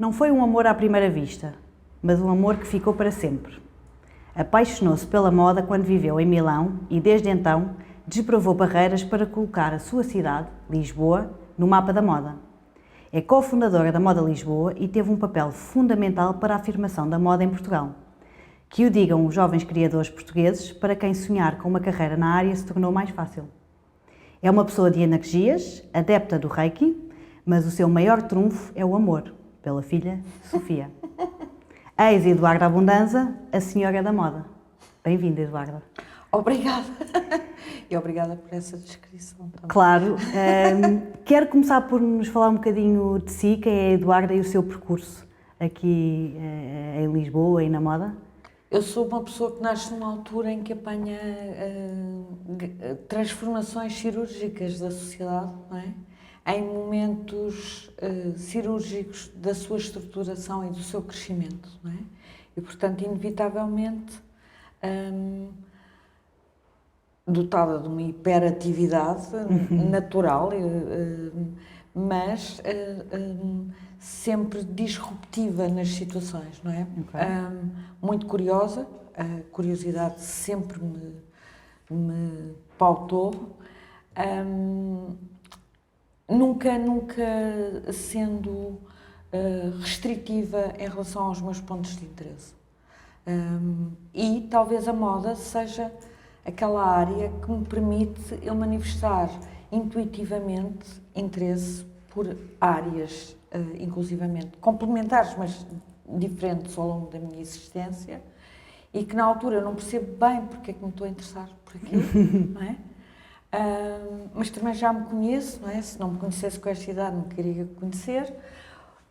Não foi um amor à primeira vista, mas um amor que ficou para sempre. Apaixonou-se pela moda quando viveu em Milão e, desde então, desbravou barreiras para colocar a sua cidade, Lisboa, no mapa da moda. É cofundadora da Moda Lisboa e teve um papel fundamental para a afirmação da moda em Portugal. Que o digam os jovens criadores portugueses, para quem sonhar com uma carreira na área se tornou mais fácil. É uma pessoa de energias, adepta do Reiki, mas o seu maior trunfo é o amor, pela filha Sofia. Ex-Eduarda Abundanza, a senhora da moda. Bem-vinda, Eduarda. Obrigada. E obrigada por essa descrição também. Claro. Quero começar por nos falar um bocadinho de si, quem é a Eduarda e o seu percurso aqui em Lisboa e na moda. Eu sou uma pessoa que nasce numa altura em que apanha transformações cirúrgicas da sociedade, não é? Em momentos cirúrgicos da sua estruturação e do seu crescimento, não é? E, portanto, inevitavelmente, dotada de uma hiperatividade natural, mas sempre disruptiva nas situações, não é? Okay. Muito curiosa, a curiosidade sempre me pautou, nunca sendo restritiva em relação aos meus pontos de interesse. E talvez a moda seja aquela área que me permite eu manifestar intuitivamente interesse por áreas, inclusivamente complementares, mas diferentes ao longo da minha existência, e que na altura eu não percebo bem porque é que me estou a interessar por aquilo, não é? Mas também já me conheço, não é? Se não me conhecesse com esta idade, não queria conhecer,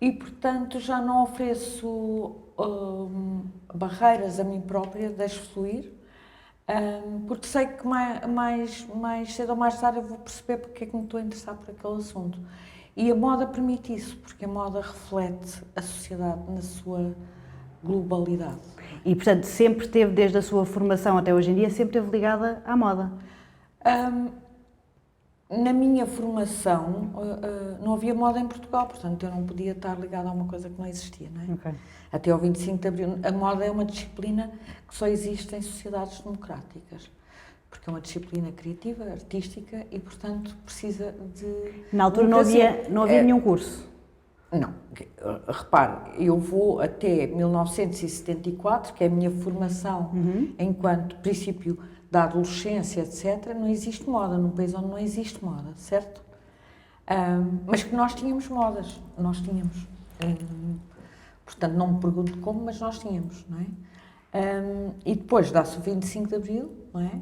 e portanto já não ofereço barreiras a mim própria, deixo fluir, porque sei que mais cedo ou mais tarde eu vou perceber porque é que me estou a interessar por aquele assunto. E a moda permite isso, porque a moda reflete a sociedade na sua globalidade. E, portanto, sempre esteve, desde a sua formação até hoje em dia, sempre esteve ligada à moda? Na minha formação não havia moda em Portugal, portanto eu não podia estar ligada a uma coisa que não existia, não é? Okay. Até ao 25 de Abril, a moda é uma disciplina que só existe em sociedades democráticas, porque é uma disciplina criativa, artística e, portanto, precisa de... Na altura não havia nenhum curso? Não. Repare, eu vou até 1974, que é a minha formação enquanto princípio da adolescência, etc., não existe moda, num país onde não existe moda, certo? Mas que nós tínhamos modas, nós tínhamos. Portanto, não me pergunto como, mas nós tínhamos, não é? E depois dá-se o 25 de Abril, não é?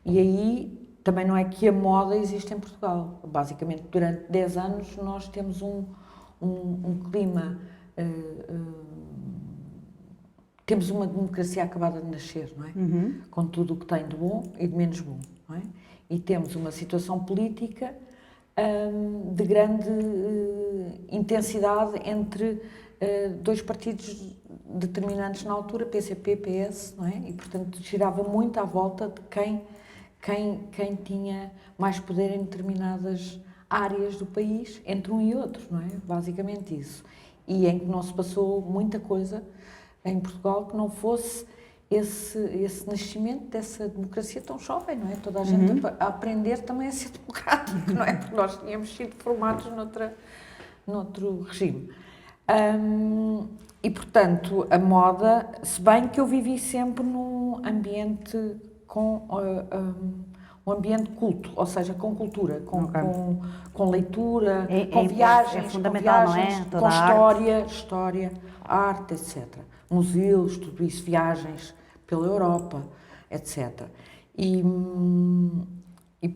E aí também não é que a moda existe em Portugal. Basicamente, durante 10 anos nós temos um clima... temos uma democracia acabada de nascer, não é? Com tudo o que tem de bom e de menos bom, não é? E temos uma situação política de grande intensidade entre dois partidos determinantes na altura, PCP, PS, não é? E, portanto, girava muito à volta de quem tinha mais poder em determinadas áreas do país, entre um e outro, não é? Basicamente isso. E em que não se passou muita coisa em Portugal que não fosse esse nascimento dessa democracia tão jovem, não é? Toda a gente a aprender também a ser democrático, não é? Porque nós tínhamos sido formados noutro regime. E, portanto, a moda, se bem que eu vivi sempre num ambiente com um ambiente culto, ou seja, com cultura, com leitura, com viagens, é fundamental, com, viagens, não é? com história, arte, etc. Museus, tudo isso, viagens pela Europa, etc. E,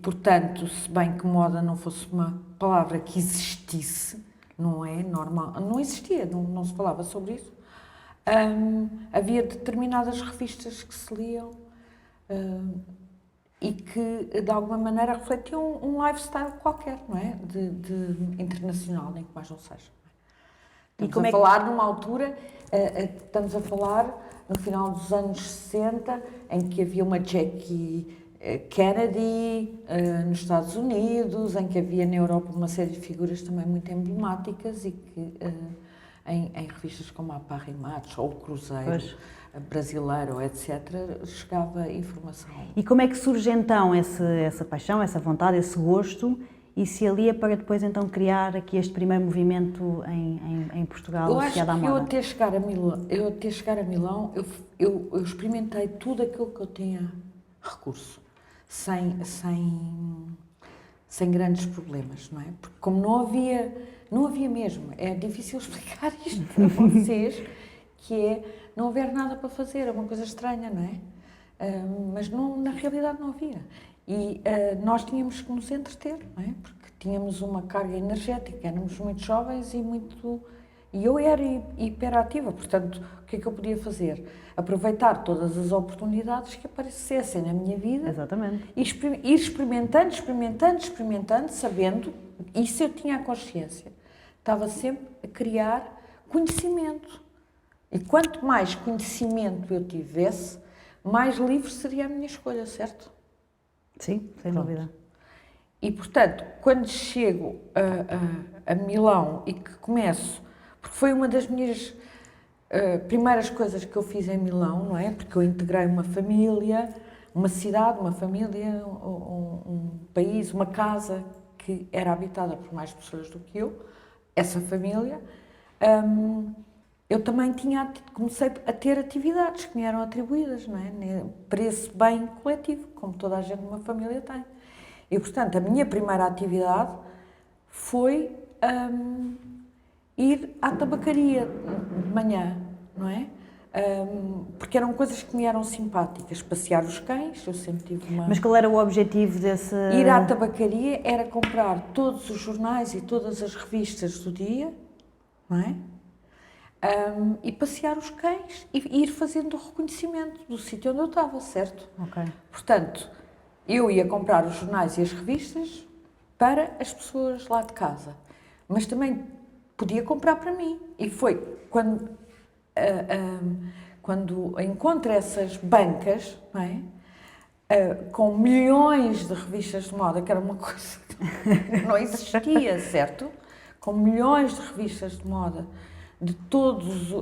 portanto, se bem que moda não fosse uma palavra que existisse, não é normal, não existia, não se falava sobre isso, havia determinadas revistas que se liam e que, de alguma maneira, refletiam um lifestyle qualquer, não é? De internacional, nem que mais não seja. Estamos a falar numa altura, estamos a falar no final dos anos 60, em que havia uma Jackie Kennedy nos Estados Unidos, em que havia na Europa uma série de figuras também muito emblemáticas e que em revistas como a Parra e Matos ou o Cruzeiro, Pois. Brasileiro, etc., chegava informação. E como é que surge então essa paixão, essa vontade, esse gosto e se alia para depois então criar aqui este primeiro movimento em Portugal Eu acho associado à que moda? eu até chegar a Milão, eu experimentei tudo aquilo que eu tinha recurso, sem grandes problemas, não é? Porque como não havia mesmo, é difícil explicar isto para vocês, que é não haver nada para fazer, é uma coisa estranha, não é? Mas na realidade não havia. E nós tínhamos que nos entreter, não é? Porque tínhamos uma carga energética, éramos muito jovens e eu era hiperativa, portanto, o que é que eu podia fazer? Aproveitar todas as oportunidades que aparecessem na minha vida. Exatamente. E ir experimentando, sabendo, isso eu tinha a consciência. Estava sempre a criar conhecimento. E quanto mais conhecimento eu tivesse, mais livre seria a minha escolha, certo? Sim, sem dúvida. E, portanto, quando chego a Milão e que começo, porque foi uma das minhas primeiras coisas que eu fiz em Milão, não é? Porque eu integrei uma família, uma cidade, uma família, um país, uma casa que era habitada por mais pessoas do que eu, essa família. Eu também comecei a ter atividades que me eram atribuídas, não é? Para esse bem coletivo, como toda a gente numa família tem. E, portanto, a minha primeira atividade foi ir à tabacaria de manhã, não é? Porque eram coisas que me eram simpáticas. Passear os cães, eu sempre tive uma... Mas qual era o objetivo desse... Ir à tabacaria era comprar todos os jornais e todas as revistas do dia, não é? E passear os cães e ir fazendo o reconhecimento do sítio onde eu estava, certo? Ok. Portanto, eu ia comprar os jornais e as revistas para as pessoas lá de casa, mas também podia comprar para mim. E foi quando encontro essas bancas, não é? Com milhões de revistas de moda, que era uma coisa que não existia, certo? Com milhões de revistas de moda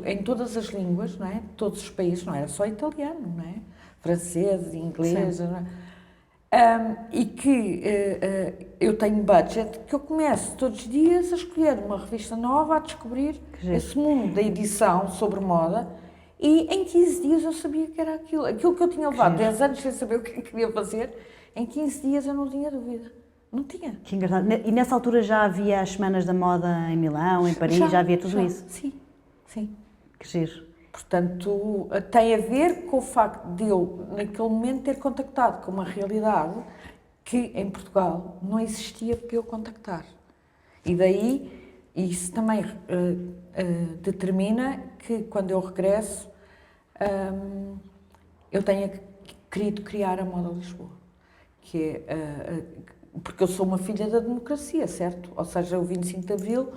em todas as línguas, não é? De todos os países, não era só italiano, não é? Francês, inglês, não é? E que eu tenho budget, que eu começo todos os dias a escolher uma revista nova, a descobrir esse mundo da edição sobre moda, e em 15 dias eu sabia que era aquilo. Aquilo que eu tinha levado 10 anos sem saber o que eu queria fazer, em 15 dias eu não tinha dúvida. Não tinha. Que engraçado. E nessa altura já havia as Semanas da Moda em Milão, em Paris, já havia tudo isso? Sim, sim. Que giro. Portanto, tem a ver com o facto de eu, naquele momento, ter contactado com uma realidade que, em Portugal, não existia para eu contactar. E daí, isso também determina que, quando eu regresso, eu tenha querido criar a Moda Lisboa. Que é, porque eu sou uma filha da democracia, certo? Ou seja, o 25 de Abril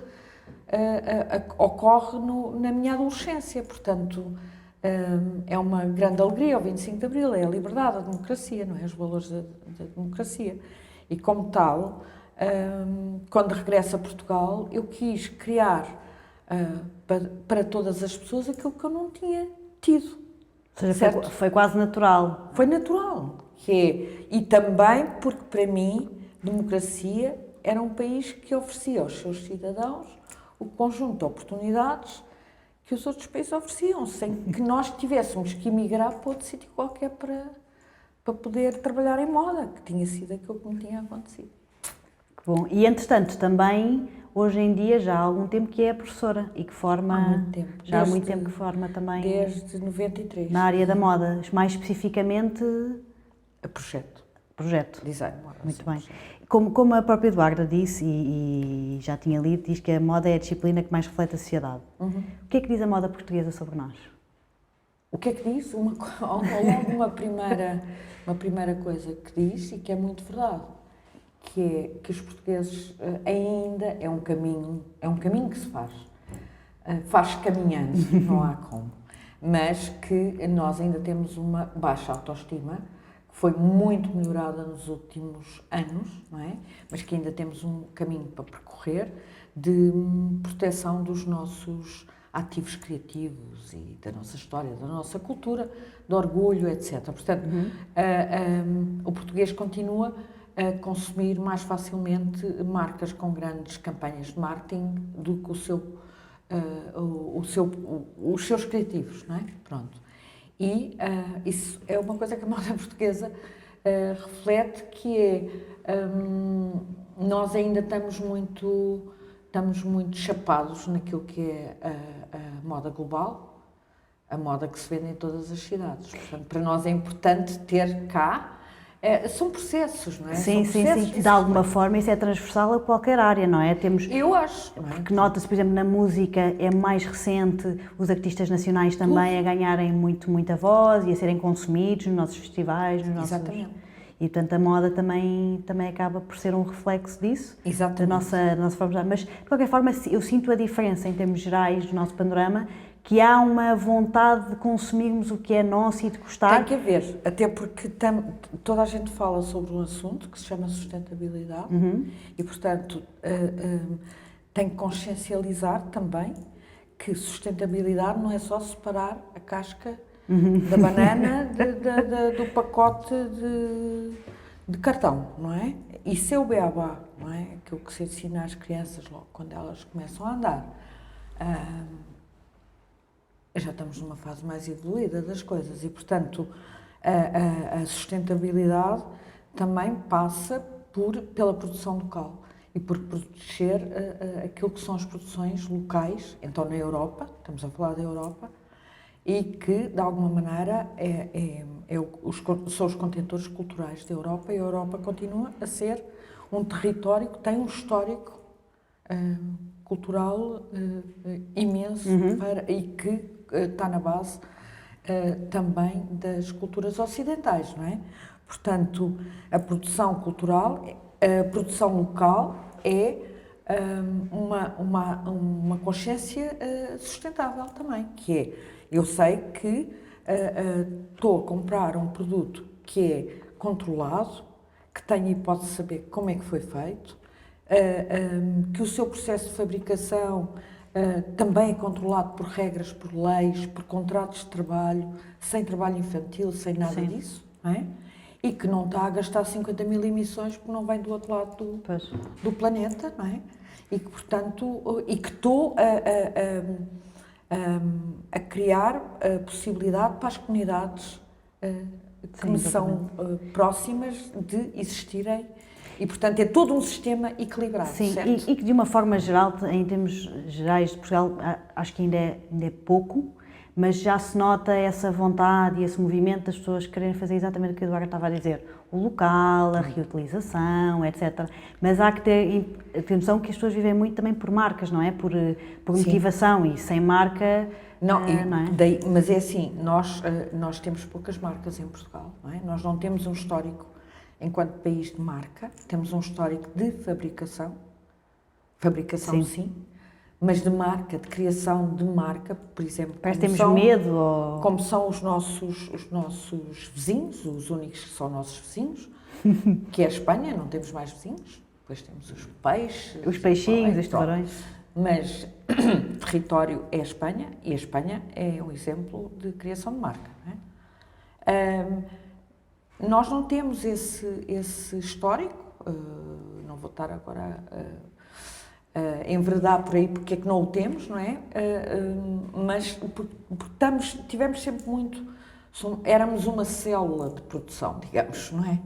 ocorre na minha adolescência, portanto, é uma grande alegria o 25 de Abril, é a liberdade, a democracia, não é? Os valores da democracia. E como tal, quando regresso a Portugal, eu quis criar para todas as pessoas aquilo que eu não tinha tido. Ou seja, foi quase natural. Foi natural. E também porque, para mim, democracia era um país que oferecia aos seus cidadãos o conjunto de oportunidades que os outros países ofereciam, sem que nós tivéssemos que emigrar para outro sítio qualquer para poder trabalhar em moda, que tinha sido aquilo que me tinha acontecido. Bom, e entretanto também, hoje em dia, já há algum tempo que é professora e que forma... Há muito tempo. Já há muito tempo que forma também... Desde 93. Na área da moda, mais especificamente... Projeto. Design. Muito bem. Como a própria Eduarda disse, e já tinha lido, diz que a moda é a disciplina que mais reflete a sociedade. Uhum. O que é que diz a moda portuguesa sobre nós? O que é que diz? Logo uma primeira coisa que diz, e que é muito verdade, que é que os portugueses ainda é um caminho que se faz caminhando, não há como, mas que nós ainda temos uma baixa autoestima, que foi muito melhorada nos últimos anos, não é? Mas que ainda temos um caminho para percorrer de proteção dos nossos ativos criativos e da nossa história, da nossa cultura, de orgulho, etc. Portanto, o português continua a consumir mais facilmente marcas com grandes campanhas de marketing do que os seus criativos, não é? Pronto. E isso é uma coisa que a moda portuguesa reflete, que é nós ainda estamos muito chapados naquilo que é a moda global, a moda que se vende em todas as cidades. Portanto, para nós é importante ter cá, são processos, não é? Sim, são sim, processos sim. De alguma forma isso é transversal a qualquer área, não é? Eu acho. Porque nota-se, por exemplo, na música é mais recente os artistas nacionais também a ganharem muita voz e a serem consumidos nos nossos festivais, nos nossos... Exatamente. E, portanto, a moda também acaba por ser um reflexo disso, da nossa forma de... Mas, de qualquer forma, eu sinto a diferença, em termos gerais, do nosso panorama, que há uma vontade de consumirmos o que é nosso e de gostar. Tem que haver, até porque toda a gente fala sobre um assunto que se chama sustentabilidade e, portanto, tem que consciencializar também que sustentabilidade não é só separar a casca da banana do pacote de cartão, não é? Isso é o beabá, não é? Aquilo que se ensina às crianças logo quando elas começam a andar. Já estamos numa fase mais evoluída das coisas e, portanto, a sustentabilidade também passa pela produção local e por proteger aquilo que são as produções locais, então na Europa, estamos a falar da Europa, e que, de alguma maneira, são os contentores culturais da Europa, e a Europa continua a ser um território que tem um histórico cultural imenso e que está na base também das culturas ocidentais, não é? Portanto, a produção cultural, a produção local é uma consciência sustentável também, que é, eu sei que estou a comprar um produto que é controlado, que tenho a hipótese de saber como é que foi feito, que o seu processo de fabricação também é controlado por regras, por leis, por contratos de trabalho, sem trabalho infantil, sem nada disso, não é? E que não está a gastar 50 mil emissões porque não vem do outro lado do planeta, não é? E que, portanto, estou a criar a possibilidade para as comunidades que me são próximas de existirem. E, portanto, é todo um sistema equilibrado, sim, certo? E que, de uma forma geral, em termos gerais de Portugal, acho que ainda é pouco, mas já se nota essa vontade e esse movimento das pessoas quererem fazer exatamente o que a Eduardo estava a dizer. O local, a reutilização, etc. Mas há que ter noção que as pessoas vivem muito também por marcas, não é? Por motivação, e sem marca... Não, não é? Mas é assim, nós temos poucas marcas em Portugal, não é? Nós não temos um histórico, enquanto país, de marca, temos um histórico de fabricação sim, mas de marca, de criação de marca, por exemplo, parece que temos medo como são os nossos vizinhos, os únicos que são nossos vizinhos, que é a Espanha, não temos mais vizinhos, depois temos os peixes, os peixinhos, os tubarões, mas território é a Espanha, e a Espanha é um exemplo de criação de marca, não é? Nós não temos esse histórico, não vou estar agora a enverdar por aí porque é que não o temos, não é? Mas porque tivemos sempre éramos uma célula de produção, digamos, não é?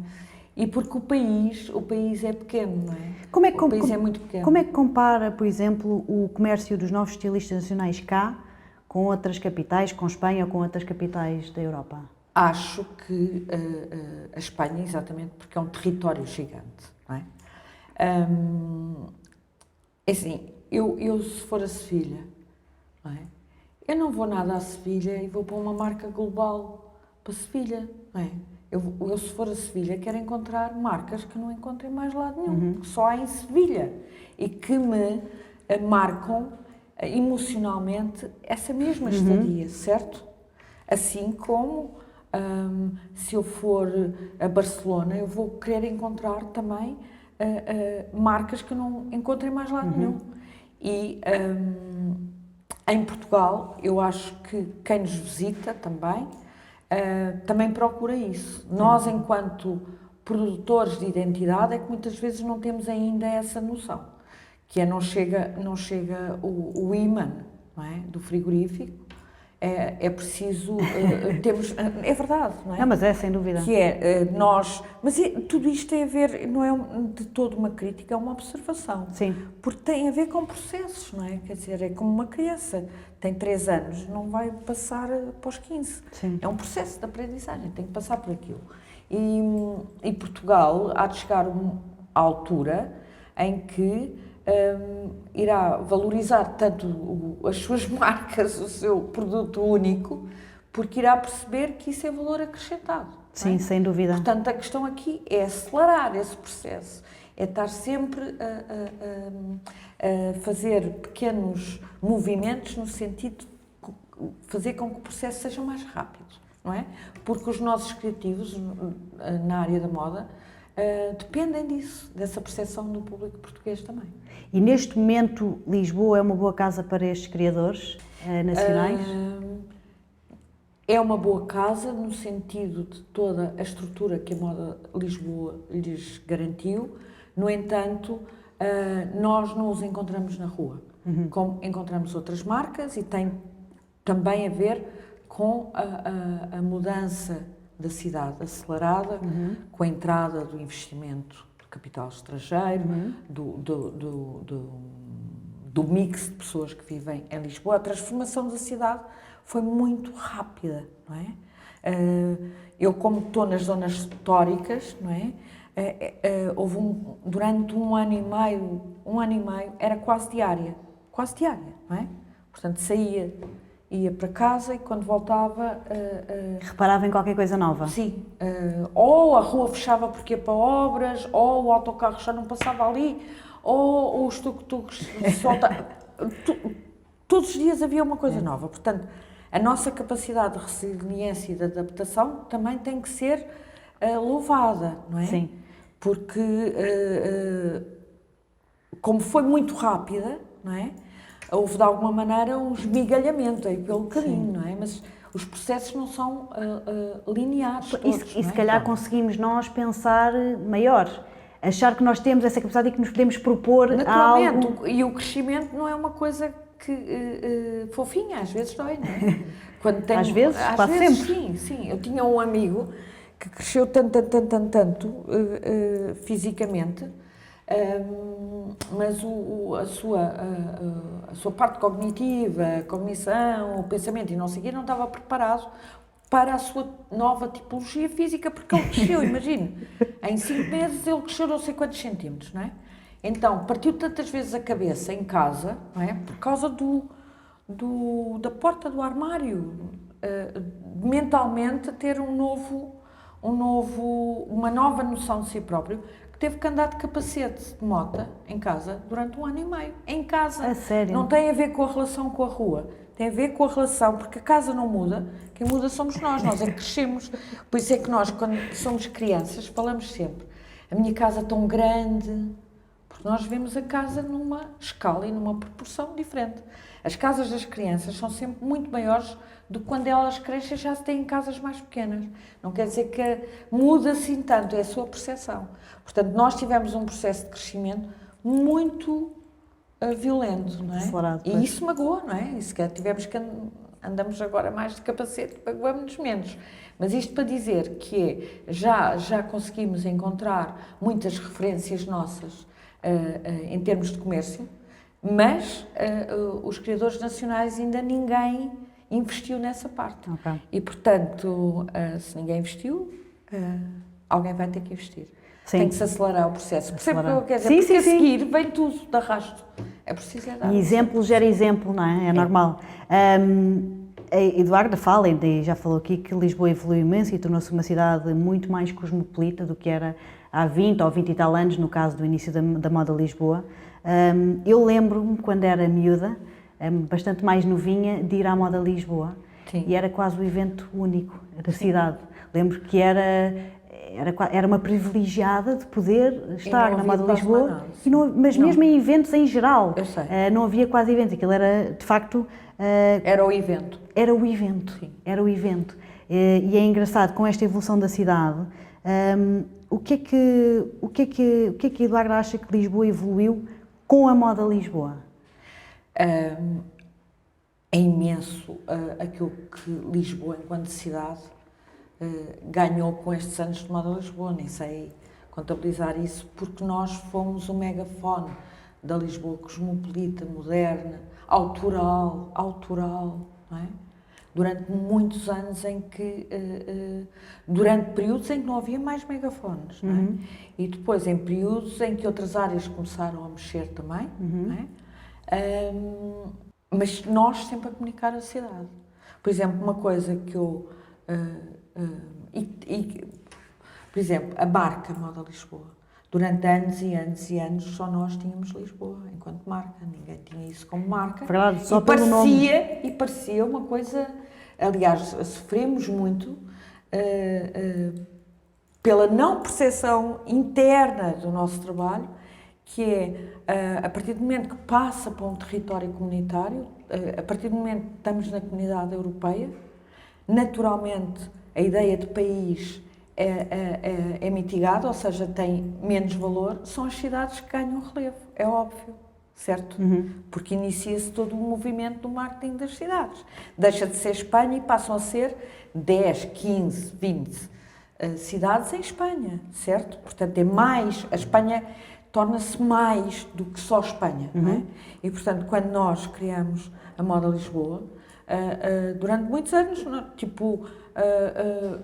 E porque o país é pequeno, não é? O país é muito pequeno. Como é que compara, por exemplo, o comércio dos novos estilistas nacionais cá com outras capitais, com Espanha ou com outras capitais da Europa? Acho que a Espanha, exatamente, porque é um território gigante, não é? Assim, eu se for a Sevilha, não é? Eu não vou nada a Sevilha e vou para uma marca global para Sevilha, não é? Eu se for a Sevilha, quero encontrar marcas que não encontro em mais lado nenhum, que só há em Sevilha, e que me marcam emocionalmente essa mesma estadia, certo? Assim como Se eu for a Barcelona, eu vou querer encontrar também marcas que eu não encontro em mais lado nenhum. E em Portugal, eu acho que quem nos visita também procura isso. Nós, enquanto produtores de identidade, é que muitas vezes não temos ainda essa noção, que não chega o imã, não é? Do frigorífico. É preciso temos, é verdade, não é? Não, mas é sem dúvida. Que nós, mas tudo isto tem a ver, não é de toda uma crítica, é uma observação. Sim. Porque tem a ver com processos, não é? Quer dizer, é como uma criança, tem 3 anos, não vai passar para os 15. Sim. É um processo de aprendizagem, tem que passar por aquilo. E Portugal há de chegar à altura em que irá valorizar tanto as suas marcas, o seu produto único, porque irá perceber que isso é valor acrescentado. Sim, sem dúvida. Portanto, a questão aqui é acelerar esse processo, é estar sempre a fazer pequenos movimentos no sentido de fazer com que o processo seja mais rápido, não é? Porque os nossos criativos na área da moda dependem disso, dessa percepção do público português também. E neste momento, Lisboa é uma boa casa para estes criadores nacionais? É uma boa casa no sentido de toda a estrutura que a Moda Lisboa lhes garantiu. No entanto, nós não os encontramos na rua, como encontramos outras marcas, e tem também a ver com a mudança da cidade acelerada, com a entrada do investimento de capital estrangeiro, do mix de pessoas que vivem em Lisboa. A transformação da cidade foi muito rápida, não é? Eu, como estou nas zonas históricas, não é? Houve durante um ano e meio, era quase diária, não é? Portanto, ia para casa e quando voltava... Reparava em qualquer coisa nova? Sim. Ou a rua fechava porque ia para obras, ou o autocarro já não passava ali, ou os tuk-tuks soltavam... Todos os dias havia uma coisa nova. Portanto, a nossa capacidade de resiliência e de adaptação também tem que ser louvada, não é? Sim. Porque, como foi muito rápida, não é? Houve, de alguma maneira, um esmigalhamento aí pelo caminho, não é? Mas os processos não são lineares todos, E se calhar conseguimos nós pensar maior, achar que nós temos essa capacidade e que nos podemos propor naturalmente, algo... E o crescimento não é uma coisa que fofinha, às vezes dói, não é? Quando tem, às vezes, quase sempre. Sim. Eu tinha um amigo que cresceu tanto fisicamente, mas a sua parte cognitiva, a cognição, o pensamento e não sei o quê, não estava preparado para a sua nova tipologia física, porque ele cresceu, imagine, em 5 meses ele cresceu não sei quantos centímetros, não é? Então, partiu tantas vezes a cabeça em casa, não é? Por causa da porta do armário, mentalmente ter uma nova noção de si próprio, que teve que andar de capacete de moto em casa durante 1 ano e meio. Em casa. A sério? Não tem a ver com a relação com a rua. Tem a ver com a relação, porque a casa não muda, quem muda somos nós é que crescemos. Por isso é que nós, quando somos crianças, falamos sempre, a minha casa é tão grande, porque nós vemos a casa numa escala e numa proporção diferente. As casas das crianças são sempre muito maiores do que quando elas crescem já se têm casas mais pequenas. Não quer dizer que muda assim tanto, é a sua percepção. Portanto, nós tivemos um processo de crescimento muito violento, não é? Acelerado, e isso magoa, não é? Isso que tivemos que andamos agora mais de capacete, magoamos-nos menos. Mas isto para dizer que já conseguimos encontrar muitas referências nossas em termos de comércio, mas os criadores nacionais ainda ninguém investiu nessa parte. Okay. E, portanto, se ninguém investiu, alguém vai ter que investir. Sim. Tem que se acelerar o processo. Percebe o que eu quero dizer? Sim, porque sim, a seguir vem tudo de arrasto. É preciso dar. E exemplo gera exemplo, não é? É normal. A Eduarda fala, e já falou aqui, que Lisboa evoluiu imenso e tornou-se uma cidade muito mais cosmopolita do que era há 20 ou 20 e tal anos, no caso do início da Moda Lisboa. Eu lembro-me, quando era miúda, bastante mais novinha, de ir à Moda Lisboa Sim. e era quase o evento único da cidade. Lembro que era uma privilegiada de poder estar na Moda Lisboa, mas mesmo em eventos em geral, Eu sei. não havia quase eventos, aquilo era de facto... Era o evento. Era o evento, Sim. era o evento. E é engraçado, com esta evolução da cidade, o que é que Eduardo acha que Lisboa evoluiu com a Moda Lisboa? É imenso aquilo que Lisboa, enquanto cidade, ganhou com estes anos de Moda Lisboa. Nem sei contabilizar isso, porque nós fomos o megafone da Lisboa cosmopolita, moderna, autoral, não é? Durante muitos anos em que, durante períodos em que não havia mais megafones, não é? E depois em períodos em que outras áreas começaram a mexer também, não é? Mas nós sempre a comunicar a cidade. Por exemplo, uma coisa que eu... por exemplo, a marca Moda Lisboa. Durante anos e anos e anos só nós tínhamos Lisboa enquanto marca, ninguém tinha isso como marca. Verdade, só e pelo parecia uma coisa, aliás, sofremos muito pela não percepção interna do nosso trabalho, que é, a partir do momento que passa para um território comunitário, a partir do momento que estamos na comunidade europeia, naturalmente a ideia de país é mitigada, ou seja, tem menos valor, são as cidades que ganham relevo, é óbvio, certo? Porque inicia-se todo o movimento do marketing das cidades. Deixa de ser Espanha e passam a ser 10, 15, 20 cidades em Espanha, certo? Portanto, é mais, a Espanha torna-se mais do que só Espanha, não é? E, portanto, quando nós criamos a Moda Lisboa, durante muitos anos, tipo,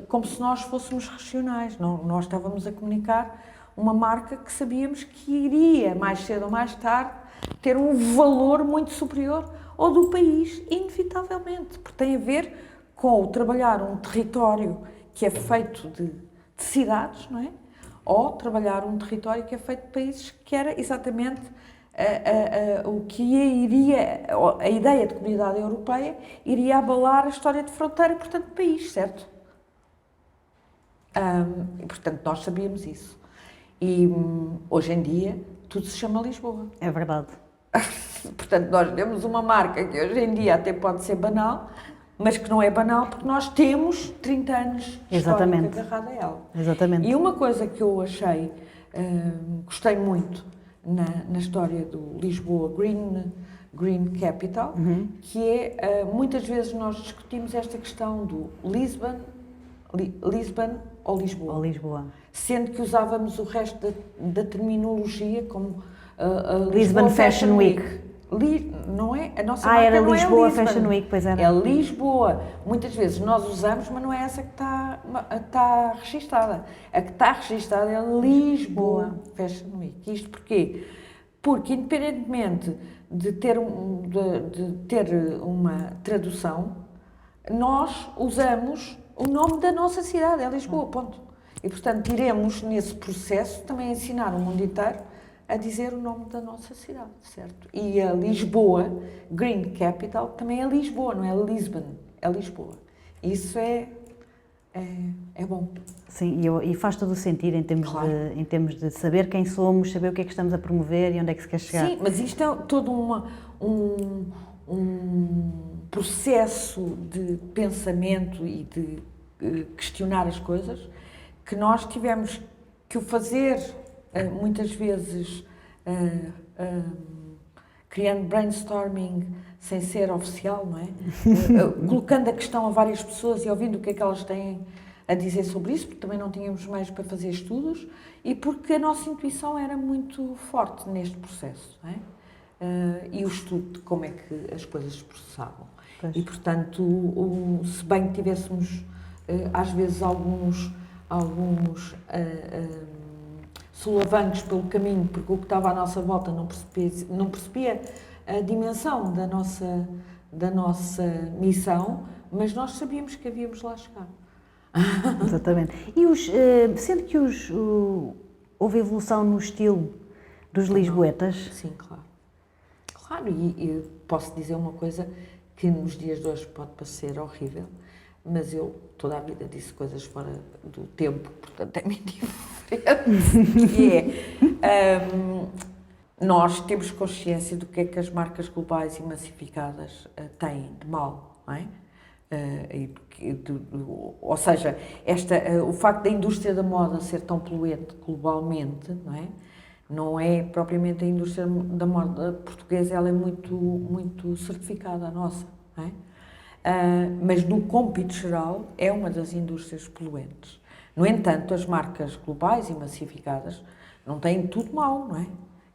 como se nós fôssemos regionais, nós estávamos a comunicar uma marca que sabíamos que iria, mais cedo ou mais tarde, ter um valor muito superior ao do país, inevitavelmente, porque tem a ver com o trabalhar um território que é feito de cidades, não é? Ou trabalhar um território que é feito de países, que era exatamente o que iria, a ideia de comunidade europeia iria abalar a história de fronteira, portanto, de país, certo? E, portanto, nós sabíamos isso. E hoje em dia tudo se chama Lisboa. É verdade. Portanto, nós temos uma marca que hoje em dia até pode ser banal, mas que não é banal porque nós temos 30 anos de história agarrada a ela. Exatamente. E uma coisa que eu achei, gostei muito na história do Lisboa Green Capital, que é, muitas vezes nós discutimos esta questão do Lisbon ou Lisboa. Ou Lisboa. Sendo que usávamos o resto da terminologia como Lisbon Fashion Week. Não é? A nossa marca era não Lisboa é Lisbon. Fashion Week, pois era. É Lisboa. Muitas vezes nós usamos, mas não é essa que está registada. A que está registada é Lisboa Fashion Week. Isto porquê? Porque, independentemente de ter uma tradução, nós usamos o nome da nossa cidade, é Lisboa, ponto. E, portanto, iremos, nesse processo, também ensinar o mundo inteiro a dizer o nome da nossa cidade, certo? E a Lisboa, Green Capital, também é Lisboa, não é Lisbon, é Lisboa. Isso é bom. Sim, e faz todo o sentido em termos de saber quem somos, saber o que é que estamos a promover e onde é que se quer chegar. Sim, mas isto é todo um processo de pensamento e de questionar as coisas que nós tivemos que o fazer muitas vezes criando brainstorming sem ser oficial, não é? Colocando a questão a várias pessoas e ouvindo o que é que elas têm a dizer sobre isso, porque também não tínhamos meios para fazer estudos e porque a nossa intuição era muito forte neste processo, não é? E o estudo de como é que as coisas se processavam. Pois. E, portanto, se bem que tivéssemos, às vezes, alguns solavancos pelo caminho, porque o que estava à nossa volta não percebia a dimensão da nossa missão, mas nós sabíamos que havíamos lá chegar. Exatamente. E sendo que houve evolução no estilo dos lisboetas? Sim, claro. Claro, e posso dizer uma coisa que nos dias de hoje pode parecer horrível, mas eu toda a vida disse coisas fora do tempo, portanto é muito diferente, que é, nós temos consciência do que é que as marcas globais e massificadas têm de mal, não é? Ou seja, o facto da indústria da moda ser tão poluente globalmente, não é propriamente a indústria da moda portuguesa, ela é muito certificada, a nossa, não é? Mas no cômpito geral é uma das indústrias poluentes. No entanto, as marcas globais e massificadas não têm tudo mal, não é?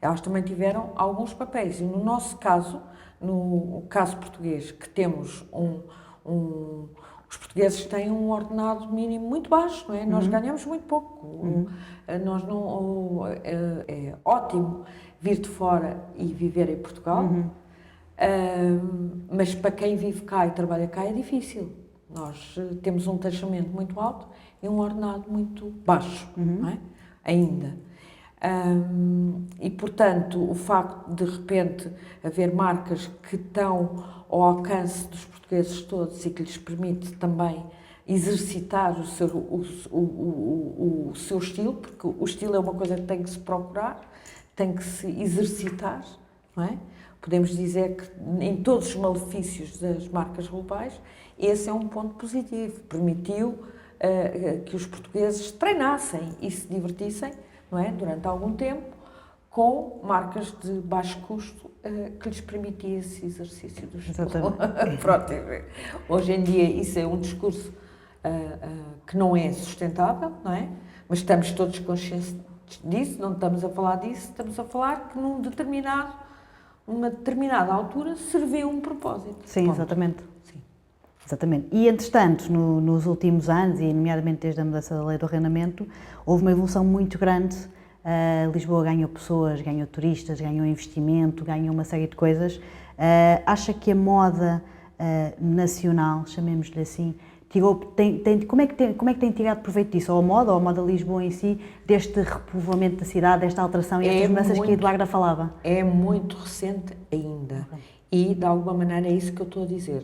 Elas também tiveram alguns papéis e no nosso caso, no caso português, que temos os portugueses têm um ordenado mínimo muito baixo, não é? Nós ganhamos muito pouco. Nós não, é ótimo vir de fora e viver em Portugal, mas para quem vive cá e trabalha cá é difícil. Nós temos um taxamento muito alto e um ordenado muito baixo, não é? Ainda. E, portanto, o facto de repente haver marcas que estão ao alcance dos portugueses todos e que lhes permite também exercitar o seu estilo, porque o estilo é uma coisa que tem que se procurar, tem que se exercitar, não é? Podemos dizer que em todos os malefícios das marcas globais, esse é um ponto positivo, permitiu que os portugueses treinassem e se divertissem, não é? Durante algum tempo, com marcas de baixo custo que lhes permitia esse exercício do estilo. Pronto, hoje em dia isso é um discurso que não é sustentável, não é? Mas estamos todos conscientes disso, não estamos a falar disso, estamos a falar que numa determinada altura serviu um propósito. Sim, ponto. exatamente. Sim. Exatamente. E, entretanto, nos últimos anos, e nomeadamente desde a mudança da lei do arrendamento, houve uma evolução muito grande. Lisboa ganhou pessoas, ganhou turistas, ganhou investimento, ganhou uma série de coisas. Acha que a moda nacional, chamemos-lhe assim, como é que tem tirado proveito disso? Ou a moda Lisboa em si, deste repovoamento da cidade, desta alteração e estas mudanças que a Eduarda falava? É muito recente ainda. Okay. E, de alguma maneira, é isso que eu estou a dizer.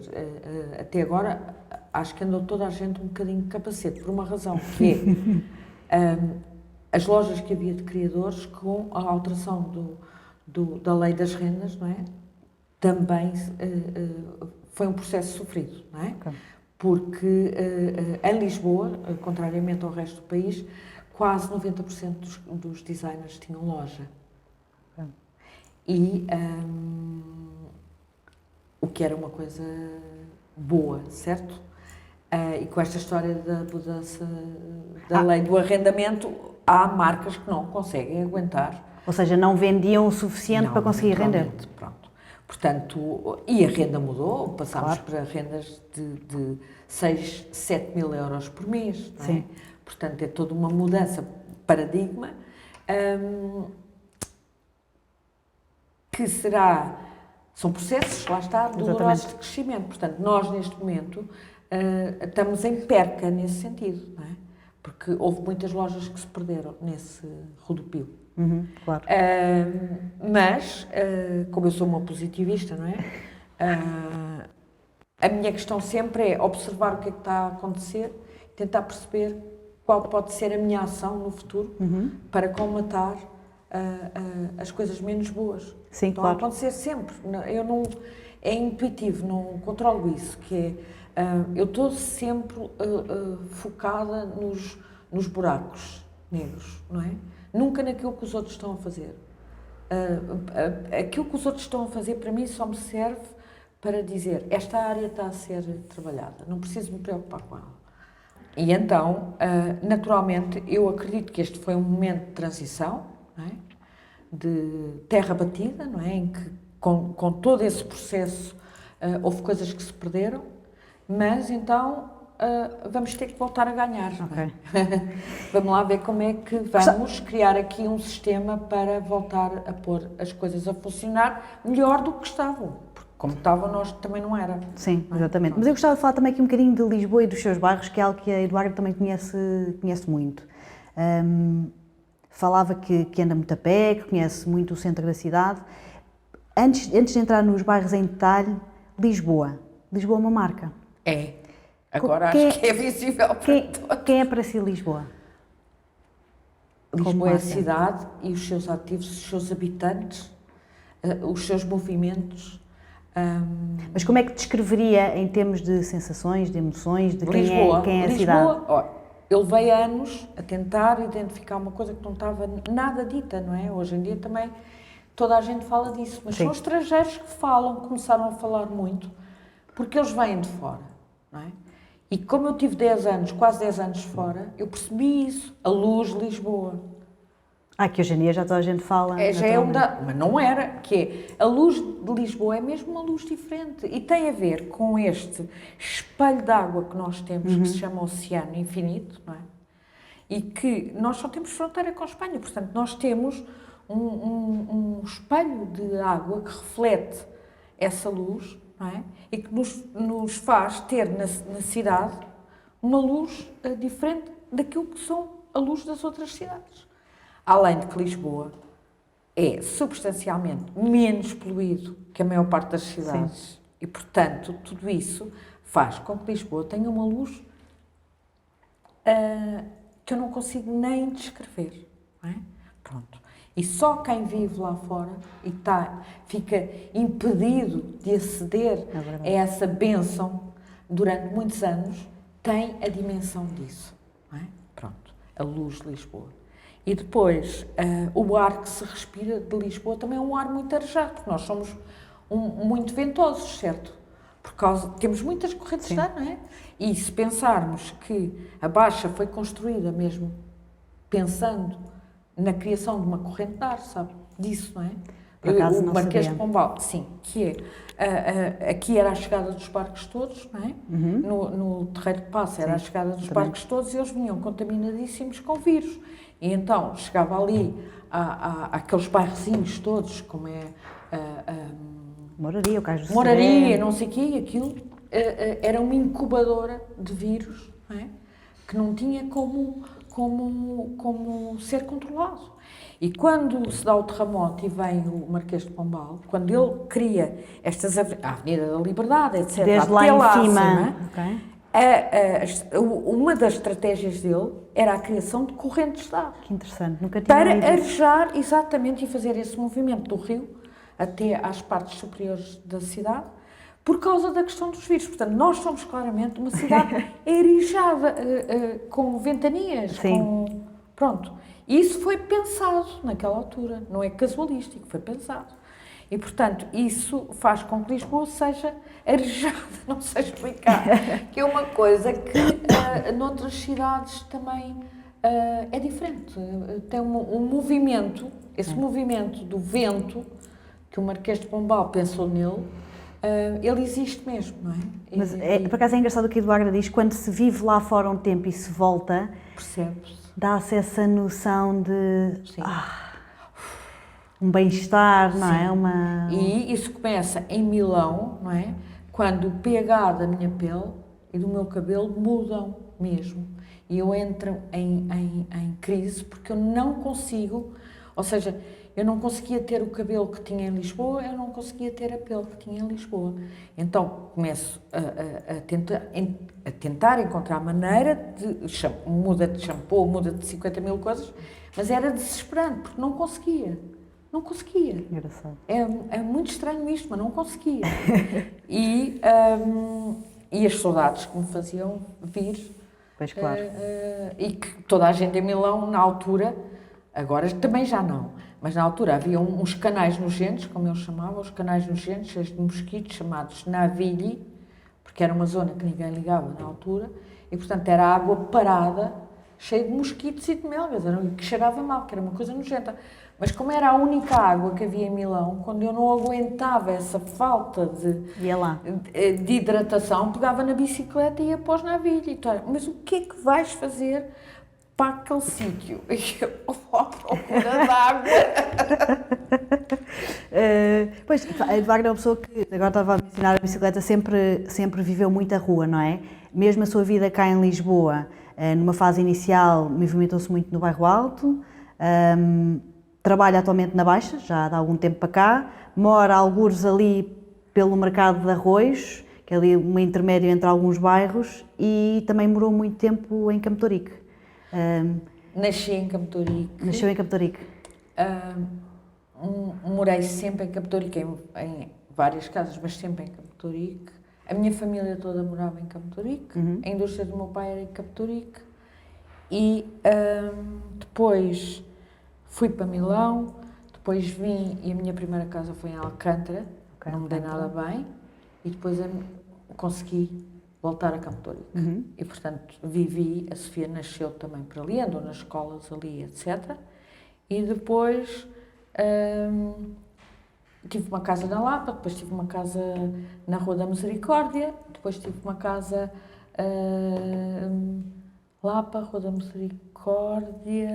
Até agora, acho que andou toda a gente um bocadinho de capacete, por uma razão, que é as lojas que havia de criadores, com a alteração da lei das rendas, não é? Também foi um processo sofrido, não é? Okay. Porque em Lisboa, contrariamente ao resto do país, quase 90% dos designers tinham loja. Okay. E o que era uma coisa boa, certo? E com esta história da mudança da lei do arrendamento, há marcas que não conseguem aguentar. Ou seja, não vendiam o suficiente para conseguir render. Pronto. Portanto, e a renda mudou, passámos para rendas de 6, 7 mil euros por mês. Não é? Sim. Portanto, é toda uma mudança de paradigma que são processos, lá está, dolorosos de crescimento. Portanto, nós neste momento estamos em perca nesse sentido, não é? Porque houve muitas lojas que se perderam nesse rodopio. Claro. Mas, como eu sou uma positivista, não é? A minha questão sempre é observar o que é que está a acontecer, tentar perceber qual pode ser a minha ação no futuro para colmatar as coisas menos boas. Sim, estão claro. a acontecer sempre. É intuitivo, não controlo isso, que é... eu estou sempre focada nos buracos negros, não é? Nunca naquilo que os outros estão a fazer. Aquilo que os outros estão a fazer, para mim, só me serve para dizer esta área está a ser trabalhada, não preciso me preocupar com ela. E então, naturalmente, eu acredito que este foi um momento de transição, não é? De terra batida, não é? Em que, com todo esse processo, houve coisas que se perderam, mas então vamos ter que voltar a ganhar. Okay. Vamos lá ver como é que vamos criar aqui um sistema para voltar a pôr as coisas a funcionar melhor do que estavam. Porque como estavam, nós também não era. Sim, exatamente. Mas eu gostava de falar também aqui um bocadinho de Lisboa e dos seus bairros, que é algo que a Eduarda também conhece muito. Falava que anda muito a pé, que conhece muito o centro da cidade. Antes de entrar nos bairros em detalhe, Lisboa. Lisboa é uma marca. É. Agora Quem- acho que é visível para todos. Quem é para si Lisboa? Como Lisboa é a marca? cidade e os seus ativos, os seus habitantes, os seus movimentos. Mas como é que descreveria em termos de sensações, de emoções, de quem é a cidade? Ó, eu levei anos a tentar identificar uma coisa que não estava nada dita, não é? Hoje em dia também toda a gente fala disso, mas Sim. são estrangeiros que falam, começaram a falar muito, porque eles vêm de fora, não é? E como eu tive 10 anos, quase 10 anos fora, eu percebi isso, a luz de Lisboa. Que hoje em dia já toda a gente fala. Já é naturalmente. mas não era, que é, a luz de Lisboa é mesmo uma luz diferente e tem a ver com este espelho de água que nós temos, que se chama Oceano Infinito, não é? E que nós só temos fronteira com a Espanha, portanto nós temos um espelho de água que reflete essa luz, não é? E que nos faz ter na cidade uma luz diferente daquilo que são a luz das outras cidades. Além de que Lisboa é substancialmente menos poluído que a maior parte das cidades. Sim. E, portanto, tudo isso faz com que Lisboa tenha uma luz que eu não consigo nem descrever. Não é? Pronto. E só quem vive lá fora e fica impedido de aceder a essa bênção durante muitos anos, tem a dimensão disso. Não é? Pronto. A luz de Lisboa. E depois, o ar que se respira de Lisboa também é um ar muito arejado, porque nós somos muito ventosos, certo? Temos muitas correntes de ar, não é? E se pensarmos que a Baixa foi construída mesmo pensando na criação de uma corrente de ar, sabe? Disso, não é? Por acaso, o não Marquês sabia. de Pombal, sim, que é, aqui era a chegada dos barcos todos, não é? No Terreiro de Paço era a chegada dos barcos todos e eles vinham contaminadíssimos com vírus. E então chegava ali àqueles bairrozinhos todos, como é Moraria, o Cais do Moraria, Sodré. não sei o quê, aquilo era uma incubadora de vírus, não é? Que não tinha como ser controlado. E quando se dá o terremoto e vem o Marquês de Pombal, quando ele cria a Avenida da Liberdade, etc., Desde lá em cima. uma das estratégias dele era a criação de correntes de ar. Que interessante, nunca tinha Para ouvido isso. arejar exatamente e fazer esse movimento do rio até às partes superiores da cidade, por causa da questão dos vírus. Portanto, nós somos claramente uma cidade arejada, com ventanias, Sim. Pronto. E isso foi pensado naquela altura, não é casualístico, foi pensado. E, portanto, isso faz com que Lisboa seja arejada, não sei explicar, que é uma coisa que noutras cidades também é diferente. Tem um movimento, esse movimento do vento, que o Marquês de Pombal pensou nele, ele existe mesmo, não é? Mas por acaso é engraçado o que a Eduarda diz, quando se vive lá fora um tempo e se volta, Percebe-se. dá-se essa noção de Sim. Um bem-estar, não é? E isso começa em Milão, não é? Quando o pH da minha pele e do meu cabelo mudam mesmo. E eu entro em crise porque eu não consigo, ou seja, eu não conseguia ter o cabelo que tinha em Lisboa, eu não conseguia ter a pele que tinha em Lisboa. Então começo a tentar encontrar maneira muda de shampoo, muda de 50 mil coisas, mas era desesperante porque não conseguia. Não conseguia. Engraçado. É muito estranho isto, mas não conseguia. E as saudades que me faziam vir. Pois claro. E que toda a gente em Milão, na altura, agora também já não, mas na altura havia uns canais nojentos, como eles chamavam, os canais nojentos, cheios de mosquitos, chamados Navigli, porque era uma zona que ninguém ligava na altura, e portanto era água parada, cheia de mosquitos e de melgas, que cheirava mal, que era uma coisa nojenta. Mas como era a única água que havia em Milão, quando eu não aguentava essa falta de hidratação, pegava na bicicleta e ia para os Navigli. Então, mas o que é que vais fazer para aquele sítio? E eu vou à procura de água. Pois, a Eduarda é uma pessoa que, agora estava a mencionar a bicicleta, sempre viveu muito a rua, não é? Mesmo a sua vida cá em Lisboa, numa fase inicial, movimentou-se muito no Bairro Alto, trabalha atualmente na Baixa, já há algum tempo para cá, mora algures ali pelo mercado de arroz, que é ali uma intermédio entre alguns bairros, e também morou muito tempo em Campo de Ourique. Nasci em Campo de Ourique. Nasceu em Campo de Ourique. Morei sempre em Campo de Ourique, em várias casas, mas sempre em Campo de Ourique. A minha família toda morava em Campo de Ourique. A indústria do meu pai era em Campo de Ourique. E depois fui para Milão, depois vim e a minha primeira casa foi em Alcântara, não me dei nada bem, e depois consegui voltar a Campo de Ourique. E, portanto, vivi, a Sofia nasceu também por ali, andou nas escolas ali, etc. E depois tive uma casa na Lapa, depois tive uma casa na Rua da Misericórdia, depois tive uma casa Lapa, Rua da Misericórdia,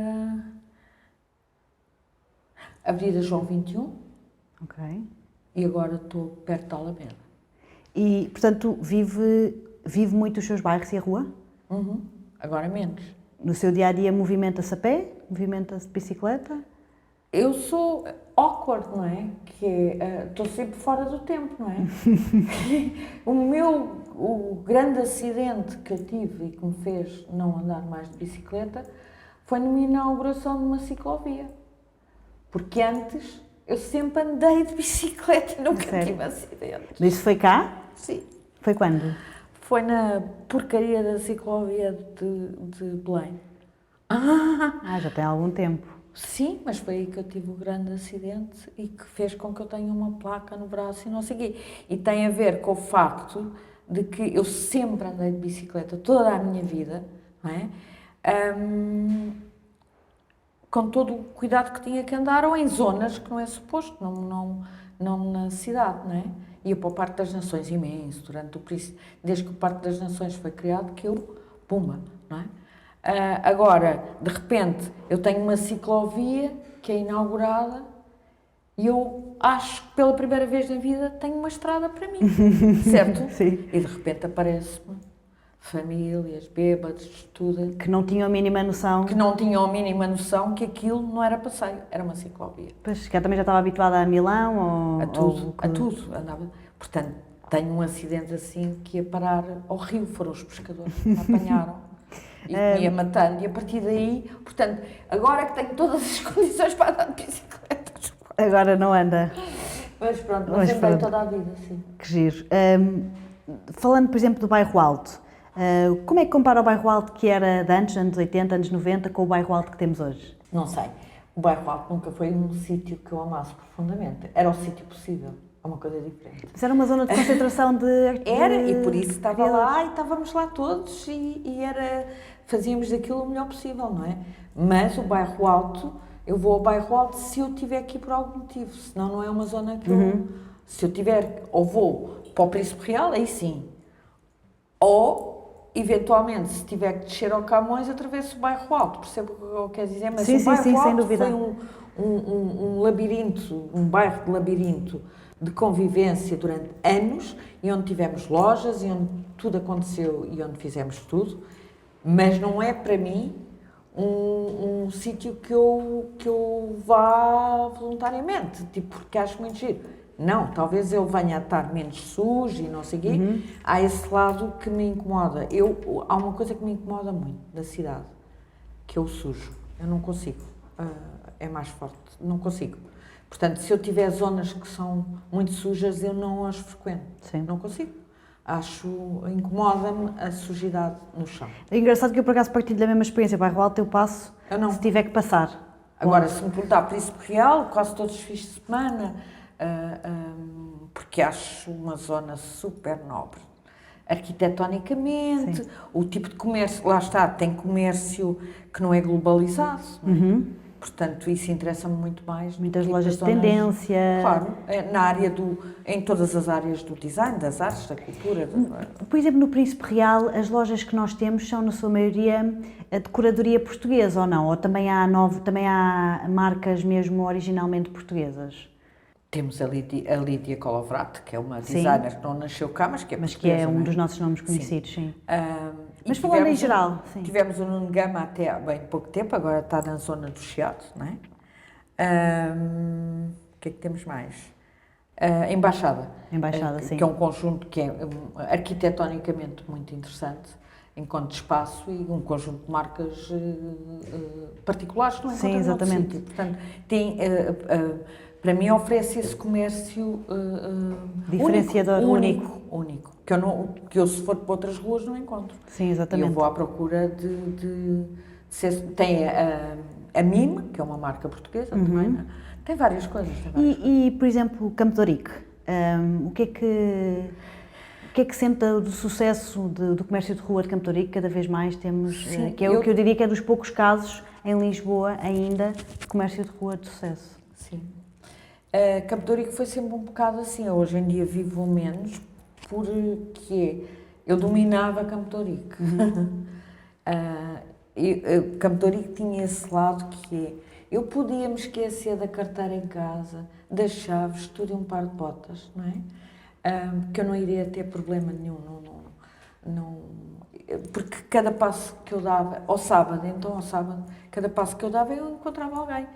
Avenida João 21, e agora estou perto da Alameda. E, portanto, vive muito os seus bairros e a rua? Agora menos. No seu dia-a-dia movimenta-se a pé? Movimenta-se de bicicleta? Eu sou awkward, não é? Que estou sempre fora do tempo, não é? O grande acidente que eu tive e que me fez não andar mais de bicicleta foi numa inauguração de uma ciclovia. Porque antes eu sempre andei de bicicleta, nunca tive acidentes. Isso foi cá? Sim. Foi quando? Foi na porcaria da ciclovia de Belém. Já tem algum tempo. Sim, mas foi aí que eu tive o grande acidente e que fez com que eu tenha uma placa no braço e não sei o quê. E tem a ver com o facto de que eu sempre andei de bicicleta toda a minha vida, não é? Com todo o cuidado que tinha que andar, ou em zonas que não é suposto, não na cidade, não é? Ia para o Parque das Nações imenso, desde que o Parque das Nações foi criado, que eu, pumba, não é? Agora, de repente, eu tenho uma ciclovia que é inaugurada e eu acho que pela primeira vez na vida tenho uma estrada para mim, certo? Sim. E de repente aparece-me famílias, bêbados, tudo. Que não tinham a mínima noção. Que não tinham a mínima noção que aquilo não era passeio, era uma ciclovia. Pois, que eu também já estava habituada a Milão ou... A tudo. Andava. Portanto, tenho um acidente assim que ia parar ao rio, foram os pescadores que me apanharam. E me ia matando, e a partir daí, portanto, agora que tenho todas as condições para andar de bicicleta. Agora não anda. Mas pronto, mas andei toda a vida, sim. Que giro. Falando, por exemplo, do Bairro Alto, como é que compara o Bairro Alto que era de antes, anos 80, anos 90, com o Bairro Alto que temos hoje? Não sei. O Bairro Alto nunca foi um sítio que eu amasse profundamente. Era o sítio possível. É uma coisa diferente. Mas era uma zona de concentração de... Era, e por isso estava lá e estávamos lá todos fazíamos daquilo o melhor possível, não é? Mas o Bairro Alto, eu vou ao Bairro Alto se eu tiver aqui por algum motivo, senão não é uma zona que eu... Se eu tiver, ou vou para o Príncipe Real, aí sim. Ou, eventualmente, se tiver que descer ao Camões, atravesso o Bairro Alto, percebo o que eu quero dizer? Mas o Bairro Alto foi um labirinto, um bairro de labirinto, de convivência durante anos, e onde tivemos lojas, e onde tudo aconteceu, e onde fizemos tudo, mas não é para mim um sítio que eu vá voluntariamente, tipo, porque acho muito giro. Não, talvez eu venha a estar menos sujo e não sei o quê. Há esse lado que me incomoda. Há uma coisa que me incomoda muito da cidade, que é o sujo. Eu não consigo. É mais forte. Não consigo. Portanto, se eu tiver zonas que são muito sujas, eu não as frequento. Sim. Não consigo. Incomoda-me a sujidade no chão. É engraçado que eu, por acaso, partilho da mesma experiência. Bairro Alto eu passo se tiver que passar. Agora, se me perguntar Príncipe Real, quase todos os fins de semana, porque acho uma zona super nobre. Arquitetonicamente, o tipo de comércio, lá está, tem comércio que não é globalizado, não é? Portanto, isso interessa-me muito mais. Muitas lojas de tendência. Claro, em todas as áreas do design, das artes, da cultura. Por exemplo, no Príncipe Real, as lojas que nós temos são, na sua maioria, a de curadoria portuguesa, ou não? Ou também há marcas mesmo originalmente portuguesas? Temos a Lídia Colovrat, que é uma designer que não nasceu cá, mas que é portuguesa. Mas que é um dos nossos nomes conhecidos, sim. Mas falando em geral, sim. Tivemos o Nuno Gama até há bem pouco tempo, agora está na zona do Chiado, não é? O que é que temos mais? A Embaixada. Embaixada, sim. Que é um conjunto que é arquitetonicamente muito interessante, enquanto espaço, e um conjunto de marcas particulares que não Sim, encontram noutro exatamente. sítio. Portanto, para mim oferece esse comércio Diferenciador, único, que eu se for para outras ruas não encontro. Sim, E eu exatamente. vou à procura de ser, tem a MIM, que é uma marca portuguesa também, né? Tem várias coisas. E, por exemplo, Campo de Ourique, o que é que sente do sucesso do comércio de rua de Campo de Ourique? Cada vez mais temos, Sim, que é o que eu diria que é dos poucos casos em Lisboa ainda de comércio de rua de sucesso. Sim. Campo de Ourique foi sempre um bocado assim. Eu hoje em dia vivo menos porque eu dominava Campo de Ourique. Campo de Ourique tinha esse lado que é, eu podia me esquecer da carteira em casa, das chaves, tudo e um par de botas, não é? Que eu não iria ter problema nenhum, porque cada passo que eu dava, ao sábado, cada passo que eu dava eu encontrava alguém.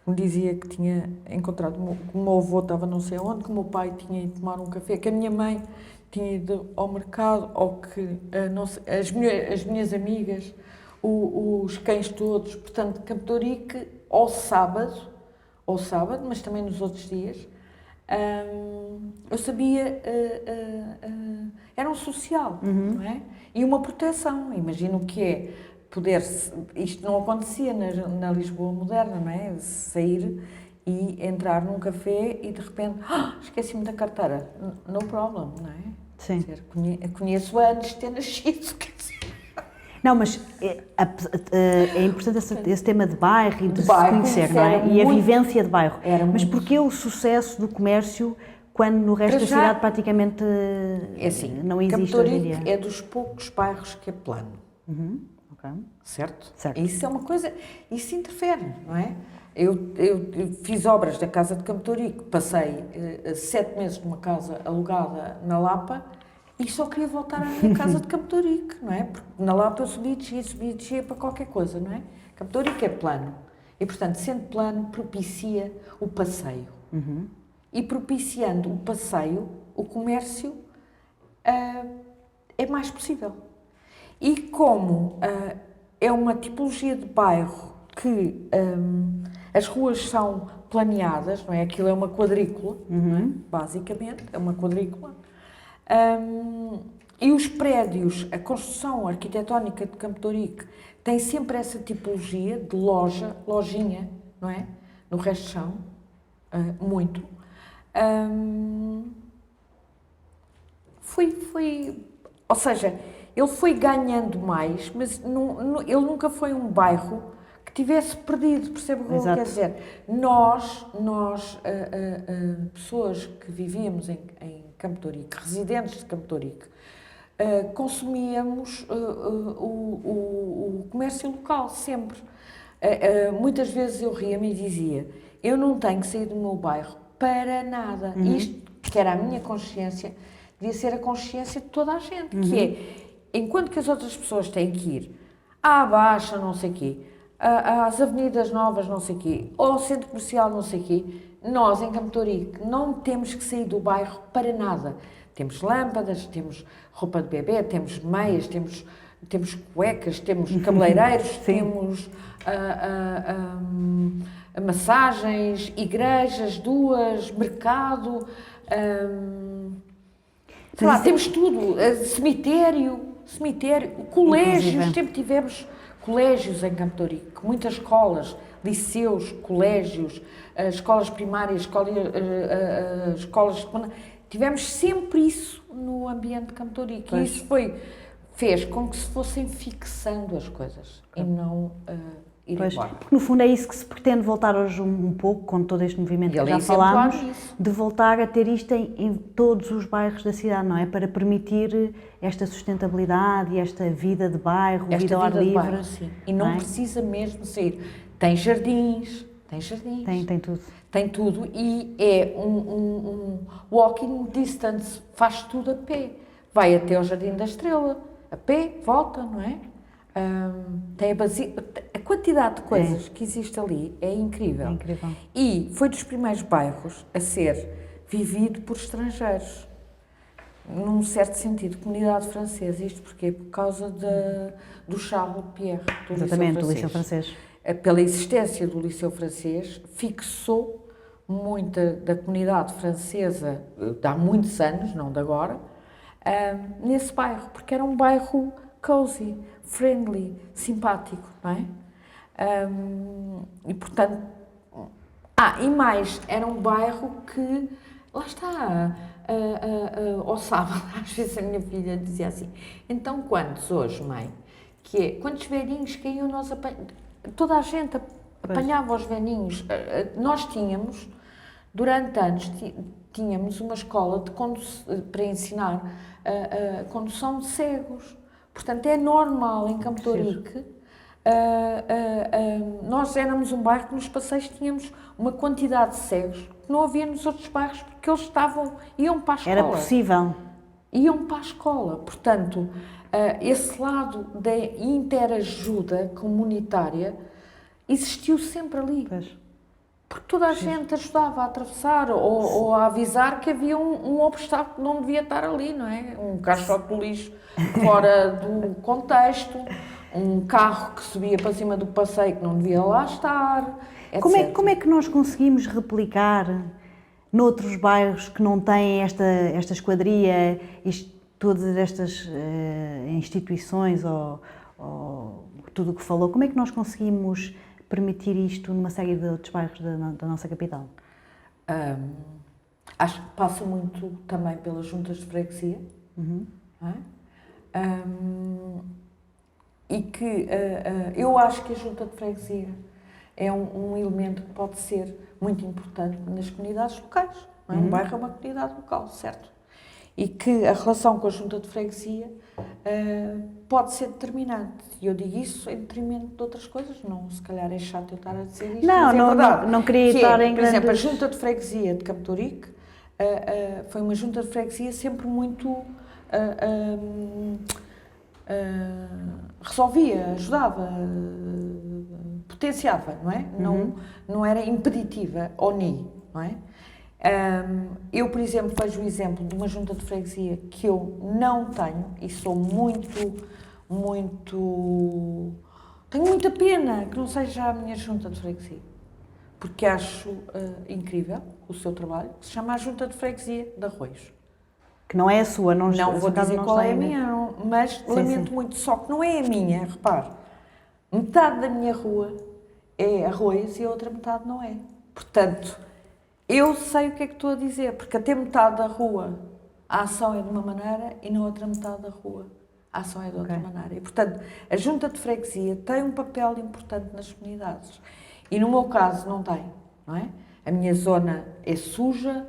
Me dizia que tinha encontrado, que o meu avô estava não sei onde, que o meu pai tinha ido tomar um café, que a minha mãe tinha ido ao mercado, ou que as minhas amigas, os cães todos. Portanto, Campo de Ourique, ao sábado, mas também nos outros dias, eu sabia, era um social, não é? E uma proteção. Imagino o que é isto não acontecia na Lisboa moderna, não é? Sair e entrar num café e de repente, esqueci-me da carteira. No problem, não é? Sim. Quer dizer, conheço antes de ter nascido, quer dizer. Não, mas é importante esse tema de bairro e de se conhecer, não é? E a vivência de bairro. Mas porquê o sucesso do comércio quando no resto da cidade praticamente não existe hoje em dia? Campo de Ourique é dos poucos bairros que é plano. Okay. Certo? Certo. Isso é uma coisa, isso interfere, não é? Eu fiz obras da Casa de Campo de Ourique, passei 7 meses numa casa alugada na Lapa e só queria voltar à minha casa de Campo de Ourique, não é? Porque na Lapa eu subia e descia para qualquer coisa, não é? Campo de Ourique é plano e, portanto, sendo plano, propicia o passeio. E propiciando o passeio, o comércio é mais possível. E como é uma tipologia de bairro que as ruas são planeadas, não é? Aquilo é uma quadrícula, não é? Basicamente, é uma quadrícula. E os prédios, a construção arquitetónica de Campo de Ourique tem sempre essa tipologia de lojinha, não é? No resto do chão, muito. Ou seja, ele foi ganhando mais, mas ele nunca foi um bairro que tivesse perdido, percebe o que eu quero dizer? Nós pessoas que vivíamos em Campo de Ourique, residentes de Campo de Ourique, consumíamos o comércio local, sempre. Muitas vezes eu ria-me e dizia, eu não tenho que sair do meu bairro para nada. Isto, que era a minha consciência, devia ser a consciência de toda a gente, que é, enquanto que as outras pessoas têm que ir à Baixa, não sei o quê, às avenidas novas, não sei o quê, ou ao centro comercial, não sei o quê, nós, em Campo de Ourique, não temos que sair do bairro para nada. Temos lâmpadas, temos roupa de bebê, temos meias, temos cuecas, temos cabeleireiros, temos massagens, igrejas, mercado, sei lá, temos tudo, cemitério, colégios, Inclusive. sempre tivemos colégios em Campo de Ourique, muitas escolas, liceus, colégios, escolas primárias, escolas secundárias, tivemos sempre isso no ambiente de Campo de Ourique e isso fez com que se fossem fixando as coisas e não ir embora. Porque no fundo é isso que se pretende voltar hoje um pouco, com todo este movimento que já falámos, de voltar a ter isto em todos os bairros da cidade, não é? Para permitir esta sustentabilidade e esta vida de bairro, vida ao ar livre. Bairro, sim. E não precisa mesmo sair. Tem jardins. Tem tudo. Tem tudo e é um walking distance, faz tudo a pé. Vai até ao Jardim da Estrela, a pé, volta, não é? Tem a quantidade de coisas que existe ali é incrível. É incrível. E foi dos primeiros bairros a ser vivido por estrangeiros. Num certo sentido, comunidade francesa. Isto porquê? Por causa do Charles de Pierre, do Exatamente, do Liceu Liceu Francês. Francês. Pela existência do Liceu Francês, fixou muita da comunidade francesa, de há muitos anos, não de agora, nesse bairro, porque era um bairro cozy, friendly, simpático, não é? E portanto, e mais, era um bairro que, lá está, ao sábado, às vezes a minha filha dizia assim, então quantos hoje, mãe? Que é, quantos velhinhos caíam nós apanhamos? Toda a gente apanhava os velhinhos. Nós tínhamos, durante anos, tínhamos uma escola para ensinar a condução de cegos. Portanto, é normal em Campo de Ourique. Nós éramos um bairro que nos passeios tínhamos uma quantidade de cegos que não havia nos outros bairros porque eles iam para a escola. Era possível. Iam para a escola. Portanto, esse lado da interajuda comunitária existiu sempre ali. Pois. Porque toda a gente ajudava a atravessar ou a avisar que havia um obstáculo que não devia estar ali, não é? Um caixote de lixo fora do contexto, um carro que subia para cima do passeio que não devia lá estar, etc. Como é que nós conseguimos replicar noutros bairros que não têm esta esquadria, todas estas instituições ou tudo o que falou, como é que nós conseguimos permitir isto numa série de outros bairros da nossa capital? Acho que passa muito também pelas juntas de freguesia. Não é? E que eu acho que a junta de freguesia é um elemento que pode ser muito importante nas comunidades locais. Não é? Um bairro é uma comunidade local, certo? E que a relação com a junta de freguesia pode ser determinante. E eu digo isso em detrimento de outras coisas. Não, se calhar é chato eu estar a dizer isto, mas é verdade. Não queria estar em por exemplo, a grandes... junta de freguesia de Campo de Ourique foi uma junta de freguesia sempre muito... resolvia, ajudava, potenciava, não é? Não era impeditiva, não é? Eu, por exemplo, vejo o exemplo de uma junta de freguesia que eu não tenho e sou tenho muita pena que não seja a minha junta de freguesia, porque acho incrível o seu trabalho, que se chama a Junta de Freguesia de Arroios. Que não é a sua, não vou dizer qual é a minha, mas lamento muito, só que não é a minha, repare. Metade da minha rua é Arroios e a outra metade não é. Portanto, eu sei o que é que estou a dizer, porque até metade da rua a ação é de uma maneira e na outra metade da rua a ação é de outra maneira. E, portanto, a junta de freguesia tem um papel importante nas comunidades. E no meu caso não tem, não é? A minha zona é suja,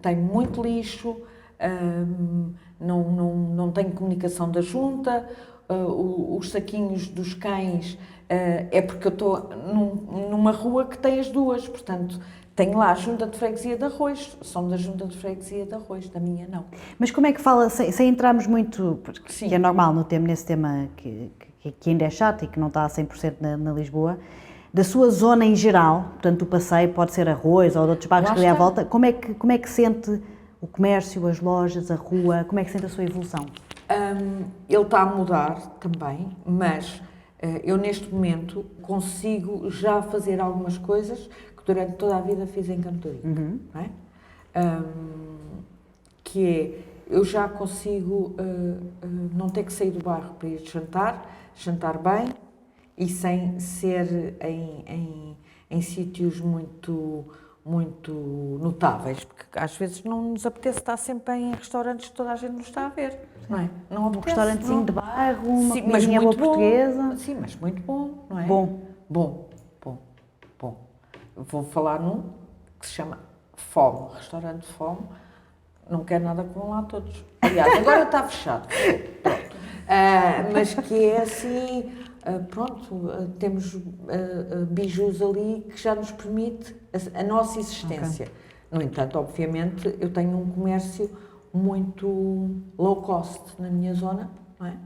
tem muito lixo, não tenho comunicação da junta, os saquinhos dos cães é porque eu estou numa rua que tem as duas, portanto, tenho lá a junta de freguesia de Arroios, são da junta de freguesia de Arroios, da minha não. Mas como é que fala, sem entrarmos muito, porque Sim. é normal nesse tema que ainda é chato e que não está a 100% na Lisboa, da sua zona em geral, portanto o passeio pode ser Arroios ou de outros bairros que ali à volta, como é que sente o comércio, as lojas, a rua, como é que sente a sua evolução? Ele está a mudar também, mas eu neste momento consigo já fazer algumas coisas que durante toda a vida fiz em Campo de Ourique, não é? Que é, eu já consigo não ter que sair do bairro para ir jantar bem e sem ser em sítios muito notáveis, porque às vezes não nos apetece estar sempre em restaurantes que toda a gente nos está a ver, não é? Não apetece, um restaurantezinho de bairro, uma sim, mas comidinha boa muito bom, portuguesa. sim, mas muito bom, não é? Bom. Vou falar num que se chama Fome, restaurante Fome. Não quero nada com lá todos. Aliás, agora está fechado. Pronto. Mas que é assim, temos bijus ali que já nos permite a nossa existência. Okay. No entanto, obviamente, eu tenho um comércio muito low cost na minha zona, não é?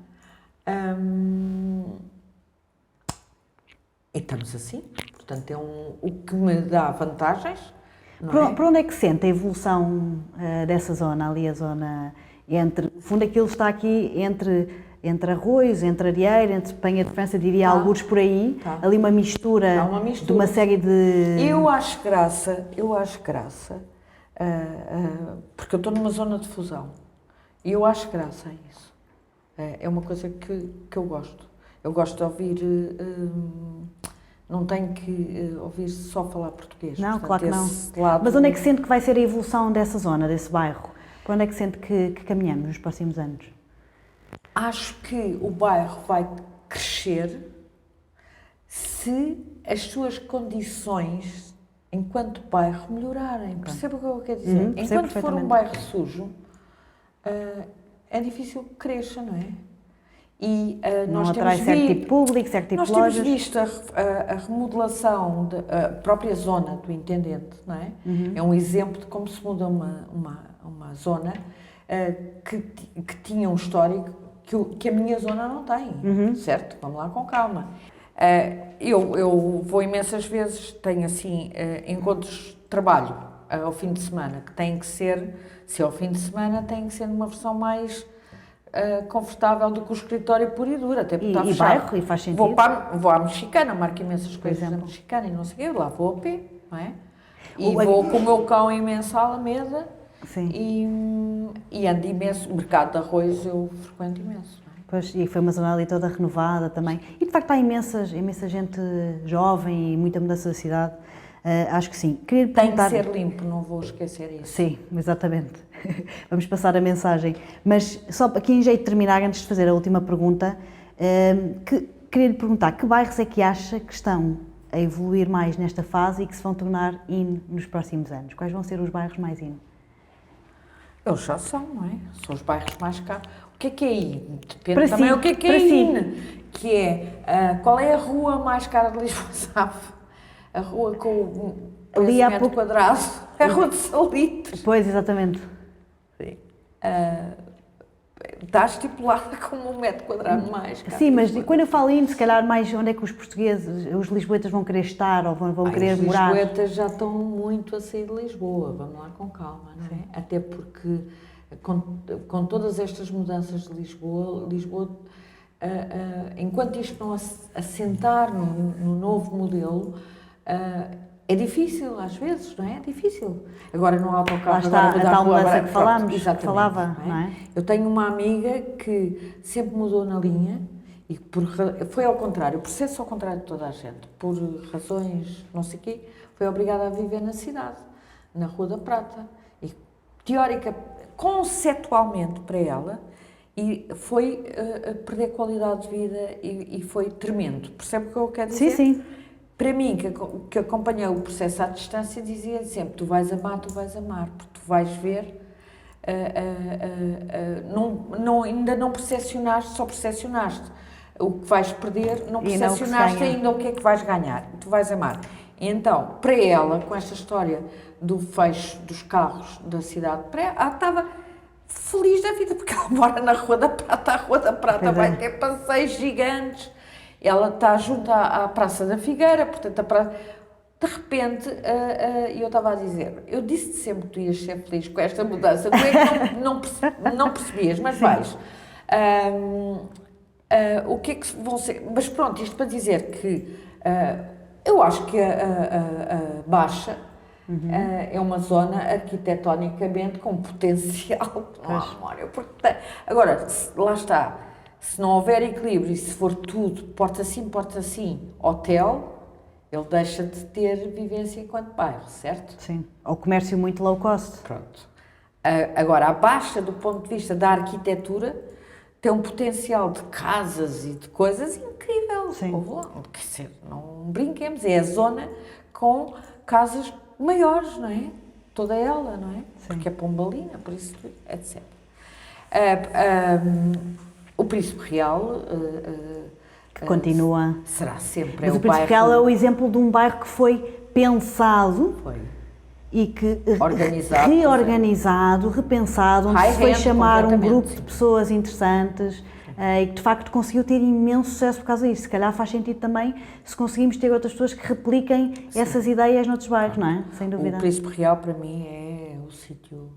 E estamos assim. Portanto, é o que me dá vantagens. Para onde é que sente a evolução dessa zona, ali a zona entre, no fundo aquilo está aqui entre Arroios, entre Arieira, entre Penha de França, diria algures por aí, ali uma mistura, de uma série de... Eu acho graça, porque eu estou numa zona de fusão, e eu acho graça a isso. É uma coisa que eu gosto. Eu gosto de ouvir, não tenho que ouvir só falar português. Não, portanto, claro que não. Lado... Mas onde é que sente que vai ser a evolução dessa zona, desse bairro? Para onde é que sente que caminhamos nos próximos anos? Acho que o bairro vai crescer se as suas condições enquanto bairro melhorarem. Percebe o que eu quero dizer? Enquanto for um bairro sujo, é difícil que cresça, não é? E nós temos certo tipo público, certo tipo de lojas. Nós temos visto a remodelação da própria zona do Intendente, não é? É um exemplo de como se muda uma zona que tinha um histórico que a minha zona não tem, certo? Vamos lá com calma. Eu vou imensas vezes, tenho assim encontros de trabalho ao fim de semana, que têm que ser, se é ao fim de semana, tem que ser numa versão mais confortável do que o escritório puro e duro, até porque está fechado. Bairro, e faz sentido. Vou à Mexicana, marco imensas coisas na Mexicana e não sei o quê, lá vou a pé, não é? E vou com o meu cão imenso à Alameda. Sim. E ando imenso, o mercado de Arroios eu frequento imenso. Não é? Pois, e foi uma zona ali toda renovada também. E de facto há imensa gente jovem e muita mudança da cidade. Acho que sim. Tem que ser limpo, não vou esquecer isso. Sim, exatamente. Vamos passar a mensagem. Mas só aqui em jeito de terminar, antes de fazer a última pergunta, queria lhe perguntar que bairros é que acha que estão a evoluir mais nesta fase e que se vão tornar in nos próximos anos? Quais vão ser os bairros mais in? Eles já são, não é? São os bairros mais caros. O que é in? Depende para também si, o que é in. Que é, qual é a rua mais cara de Lisboa, sabe? A rua com o metro quadrado, é a Rua de Salitre. Pois, exatamente. Sim. Está estipulada como 1 metro quadrado mais. Sim, mas quando eu falo in, se calhar mais onde é que os portugueses, os lisboetas vão querer estar ou vão querer morar? Os lisboetas já estão muito a sair de Lisboa, vamos lá com calma, não é? Sim. Até porque com todas estas mudanças de Lisboa, enquanto isto não assentar no novo modelo, é difícil às vezes, não é? É difícil. Agora no autocarro... Lá está a tal mudança que falava, não é? Eu tenho uma amiga que sempre mudou na linha e foi ao contrário, o processo ao contrário de toda a gente, por razões não sei o quê, foi obrigada a viver na cidade, na Rua da Prata. E conceptualmente para ela, e foi perder qualidade de vida e foi tremendo. Percebe o que eu quero dizer? Sim, sim. Para mim, que acompanhei o processo à distância, dizia sempre, tu vais amar, porque tu vais ver, ainda não percepcionaste, só percepcionaste o que vais perder, não percepcionaste ainda o que é que vais ganhar, tu vais amar. E então, para ela, com esta história do fecho dos carros da cidade, ela estava feliz da vida, porque ela mora na Rua da Prata, a Rua da Prata vai ter passeios gigantes. Ela está junto à Praça da Figueira, portanto, de repente, eu estava a dizer, eu disse-te sempre que tu ias ser feliz com esta mudança, tu é que não percebias, mas vais. O que é que vão ser? Mas pronto, isto para dizer que eu acho que a Baixa é uma zona arquitetonicamente com potencial, não há memória. Agora, lá está. Se não houver equilíbrio e se for tudo porta assim, hotel, ele deixa de ter vivência enquanto bairro, certo? Sim. Ou comércio muito low cost. Pronto. Agora, a Baixa, do ponto de vista da arquitetura, tem um potencial de casas e de coisas incrível. Sim. Quer dizer, não brinquemos, é a zona com casas maiores, não é? Toda ela, não é? Sim. Porque é Pombalina, por isso, etc. O Príncipe Real que continua. Será sempre. Mas o Príncipe Real é o exemplo de um bairro que foi pensado e que reorganizado, repensado, onde se foi chamar um grupo de pessoas interessantes e que de facto conseguiu ter imenso sucesso por causa disso. Se calhar faz sentido também se conseguimos ter outras pessoas que repliquem essas ideias noutros bairros, não é? Sem dúvida. O Príncipe Real para mim é o sítio,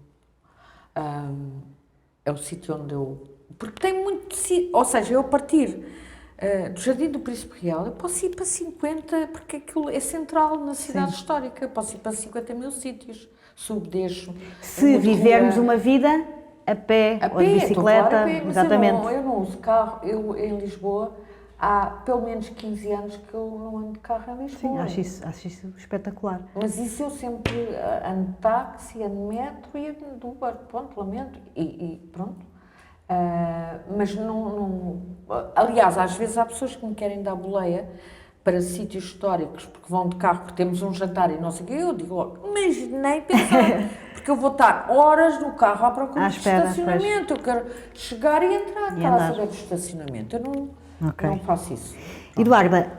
onde eu, porque tem muito, ou seja, eu a partir do Jardim do Príncipe Real, eu posso ir para 50, porque aquilo é central na cidade histórica, eu posso ir para 50 mil sítios, subo, deixo. Se vivermos uma vida a pé ou de bicicleta, exatamente. Eu não uso carro, eu em Lisboa, há pelo menos 15 anos que eu não ando de carro em Lisboa. Sim, acho isso espetacular. Mas isso eu sempre ando de táxi, ando de metro e ando de Uber, pronto, lamento, e pronto. Mas não... Aliás, às vezes há pessoas que me querem dar boleia para sítios históricos, porque vão de carro, porque temos um jantar e não sei o quê, eu digo logo, mas nem pensar, porque eu vou estar horas no carro à procura de estacionamento, eu quero chegar e entrar, estar a saber do estacionamento, eu não faço isso. Eduarda,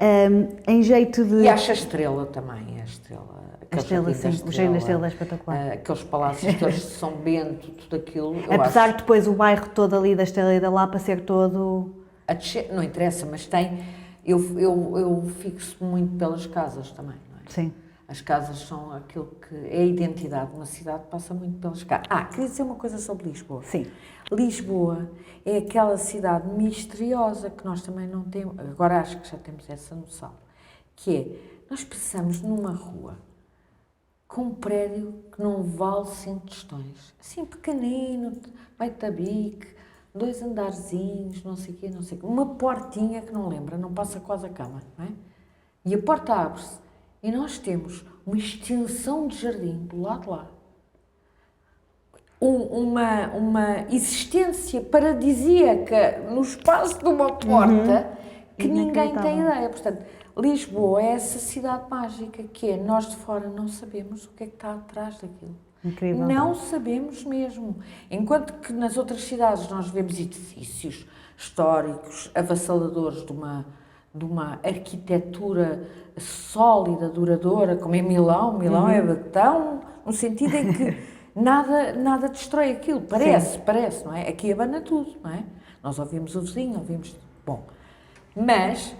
em jeito de... E acho a Estrela também, a Estrela, sim, o Jardim da Estrela é espetacular. Aqueles palácios todos de São Bento, tudo aquilo. Apesar de depois o bairro todo ali da Estrela e da Lapa ser todo... Não interessa, mas tem... Eu fixo muito pelas casas também, não é? Sim. As casas são aquilo que é a identidade de uma cidade, passa muito pelas casas. Queria dizer uma coisa sobre Lisboa. Sim. Lisboa é aquela cidade misteriosa que nós também não temos, agora acho que já temos essa noção, que é, nós passamos numa rua com um prédio que não vale 100 tostões, assim pequenino, meio tabique, 2 andarzinhos, não sei o quê, uma portinha que não lembra, não passa quase a cama, não é? E a porta abre-se e nós temos uma extensão de jardim do lado de lá, uma existência paradisíaca no espaço de uma porta que ninguém tem ideia. Portanto, Lisboa é essa cidade mágica que é, nós de fora não sabemos o que é que está atrás daquilo. Incrível. Não sabemos mesmo. Enquanto que nas outras cidades nós vemos edifícios históricos, avassaladores de uma arquitetura sólida, duradoura, como em Milão. Milão é tão, no sentido em que nada destrói aquilo. Parece, não é? Aqui abana tudo, não é? Nós ouvimos o vizinho, ouvimos... Bom, mas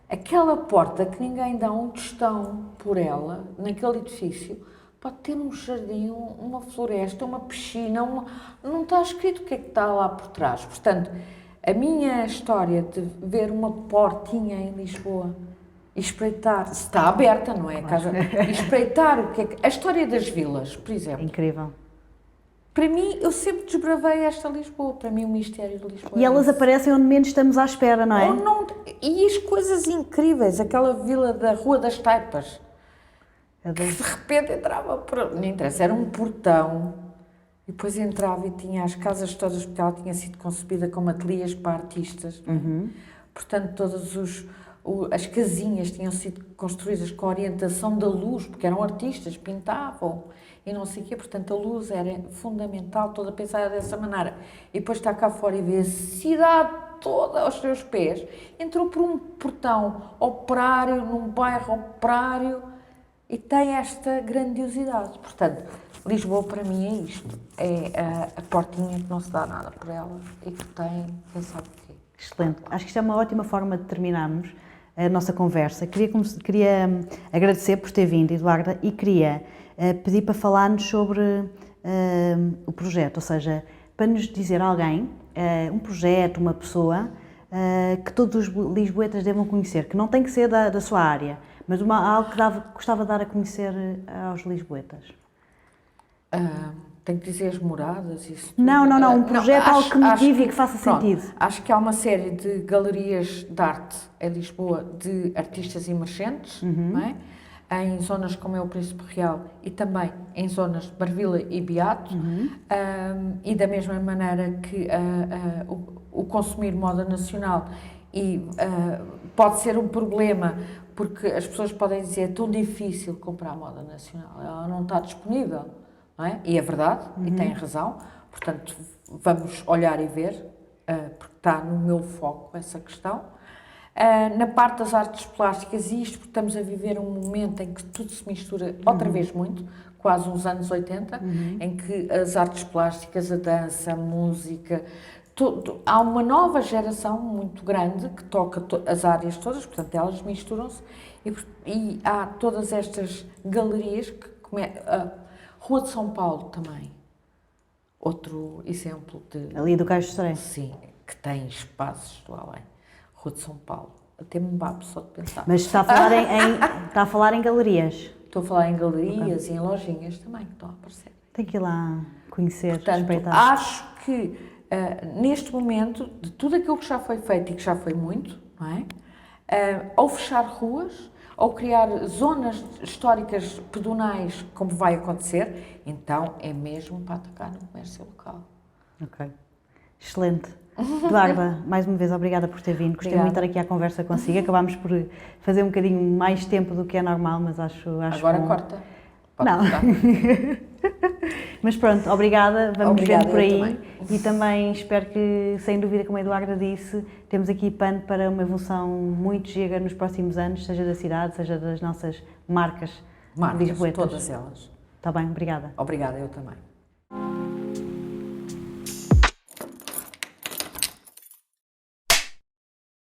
aquela porta que ninguém dá um tostão por ela, naquele edifício, pode ter um jardim, uma floresta, uma piscina, não está escrito o que é que está lá por trás. Portanto, a minha história de ver uma portinha em Lisboa e espreitar, se está aberta, não é? A casa, espreitar o que é que... A história das vilas, por exemplo. Incrível. Para mim, eu sempre desbravei esta Lisboa, para mim o mistério de Lisboa. E elas aparecem onde menos estamos à espera, não é? E as coisas incríveis, aquela vila da Rua das Taipas, que de repente entrava por... Não interessa, era um portão, e depois entrava e tinha as casas todas, porque ela tinha sido concebida como ateliês para artistas, não é? Portanto, todas as casinhas tinham sido construídas com a orientação da luz, porque eram artistas, pintavam e não sei o quê, portanto a luz era fundamental, toda pensada dessa maneira. E depois está cá fora e vê a cidade toda aos seus pés. Entrou por um portão operário, num bairro operário, e tem esta grandiosidade. Portanto, Lisboa para mim é isto, é a portinha que não se dá nada por ela e que tem, quem sabe o quê. Excelente. Acho que isto é uma ótima forma de terminarmos a nossa conversa. Queria agradecer por ter vindo, Eduarda, e queria pedir para falar-nos sobre o projeto, ou seja, para nos dizer alguém, um projeto, uma pessoa, que todos os lisboetas devam conhecer, que não tem que ser da sua área, mas algo que gostava de dar a conhecer aos lisboetas. Tem que dizer as moradas? Isso não, um projeto, algo que motive e que faça sentido. Acho que há uma série de galerias de arte em Lisboa de artistas emergentes, não é? Em zonas como é o Príncipe Real e também em zonas de Marvila e Beato, e da mesma maneira que o consumir moda nacional pode ser um problema, porque as pessoas podem dizer é tão difícil comprar moda nacional, ela não está disponível. Não é? E é verdade, e tem razão, portanto vamos olhar e ver, porque está no meu foco essa questão. Na parte das artes plásticas, isto porque estamos a viver um momento em que tudo se mistura outra vez muito, quase uns anos 80, em que as artes plásticas, a dança, a música, há uma nova geração muito grande que toca as áreas todas, portanto elas misturam-se e há todas estas galerias a Rua de São Paulo também, outro exemplo de... Ali do Caixo de Sodré. Sim, que tem espaços lá além. Rua de São Paulo, até me babe só de pensar. Mas está a falar em galerias. Estou a falar em galerias e em lojinhas também que estão a aparecer. Tem que ir lá conhecer, Portanto, respeitar. acho que neste momento, de tudo aquilo que já foi feito e que já foi muito, não é? Ao fechar ruas, ao criar zonas históricas pedonais, como vai acontecer, então é mesmo para atacar no comércio local. Ok. Excelente. Eduarda, mais uma vez, obrigada por ter vindo. Gostei muito de estar aqui à conversa consigo. Acabámos por fazer um bocadinho mais tempo do que é normal, mas acho Agora bom. corta. Não. Mas pronto, obrigada. Vamos vendo por aí. E também espero que, sem dúvida, como a Eduarda disse, temos aqui pano para uma evolução muito giga nos próximos anos, seja da cidade, seja das nossas marcas lisboetas. Todas elas. Está bem, obrigada. Obrigada, eu também.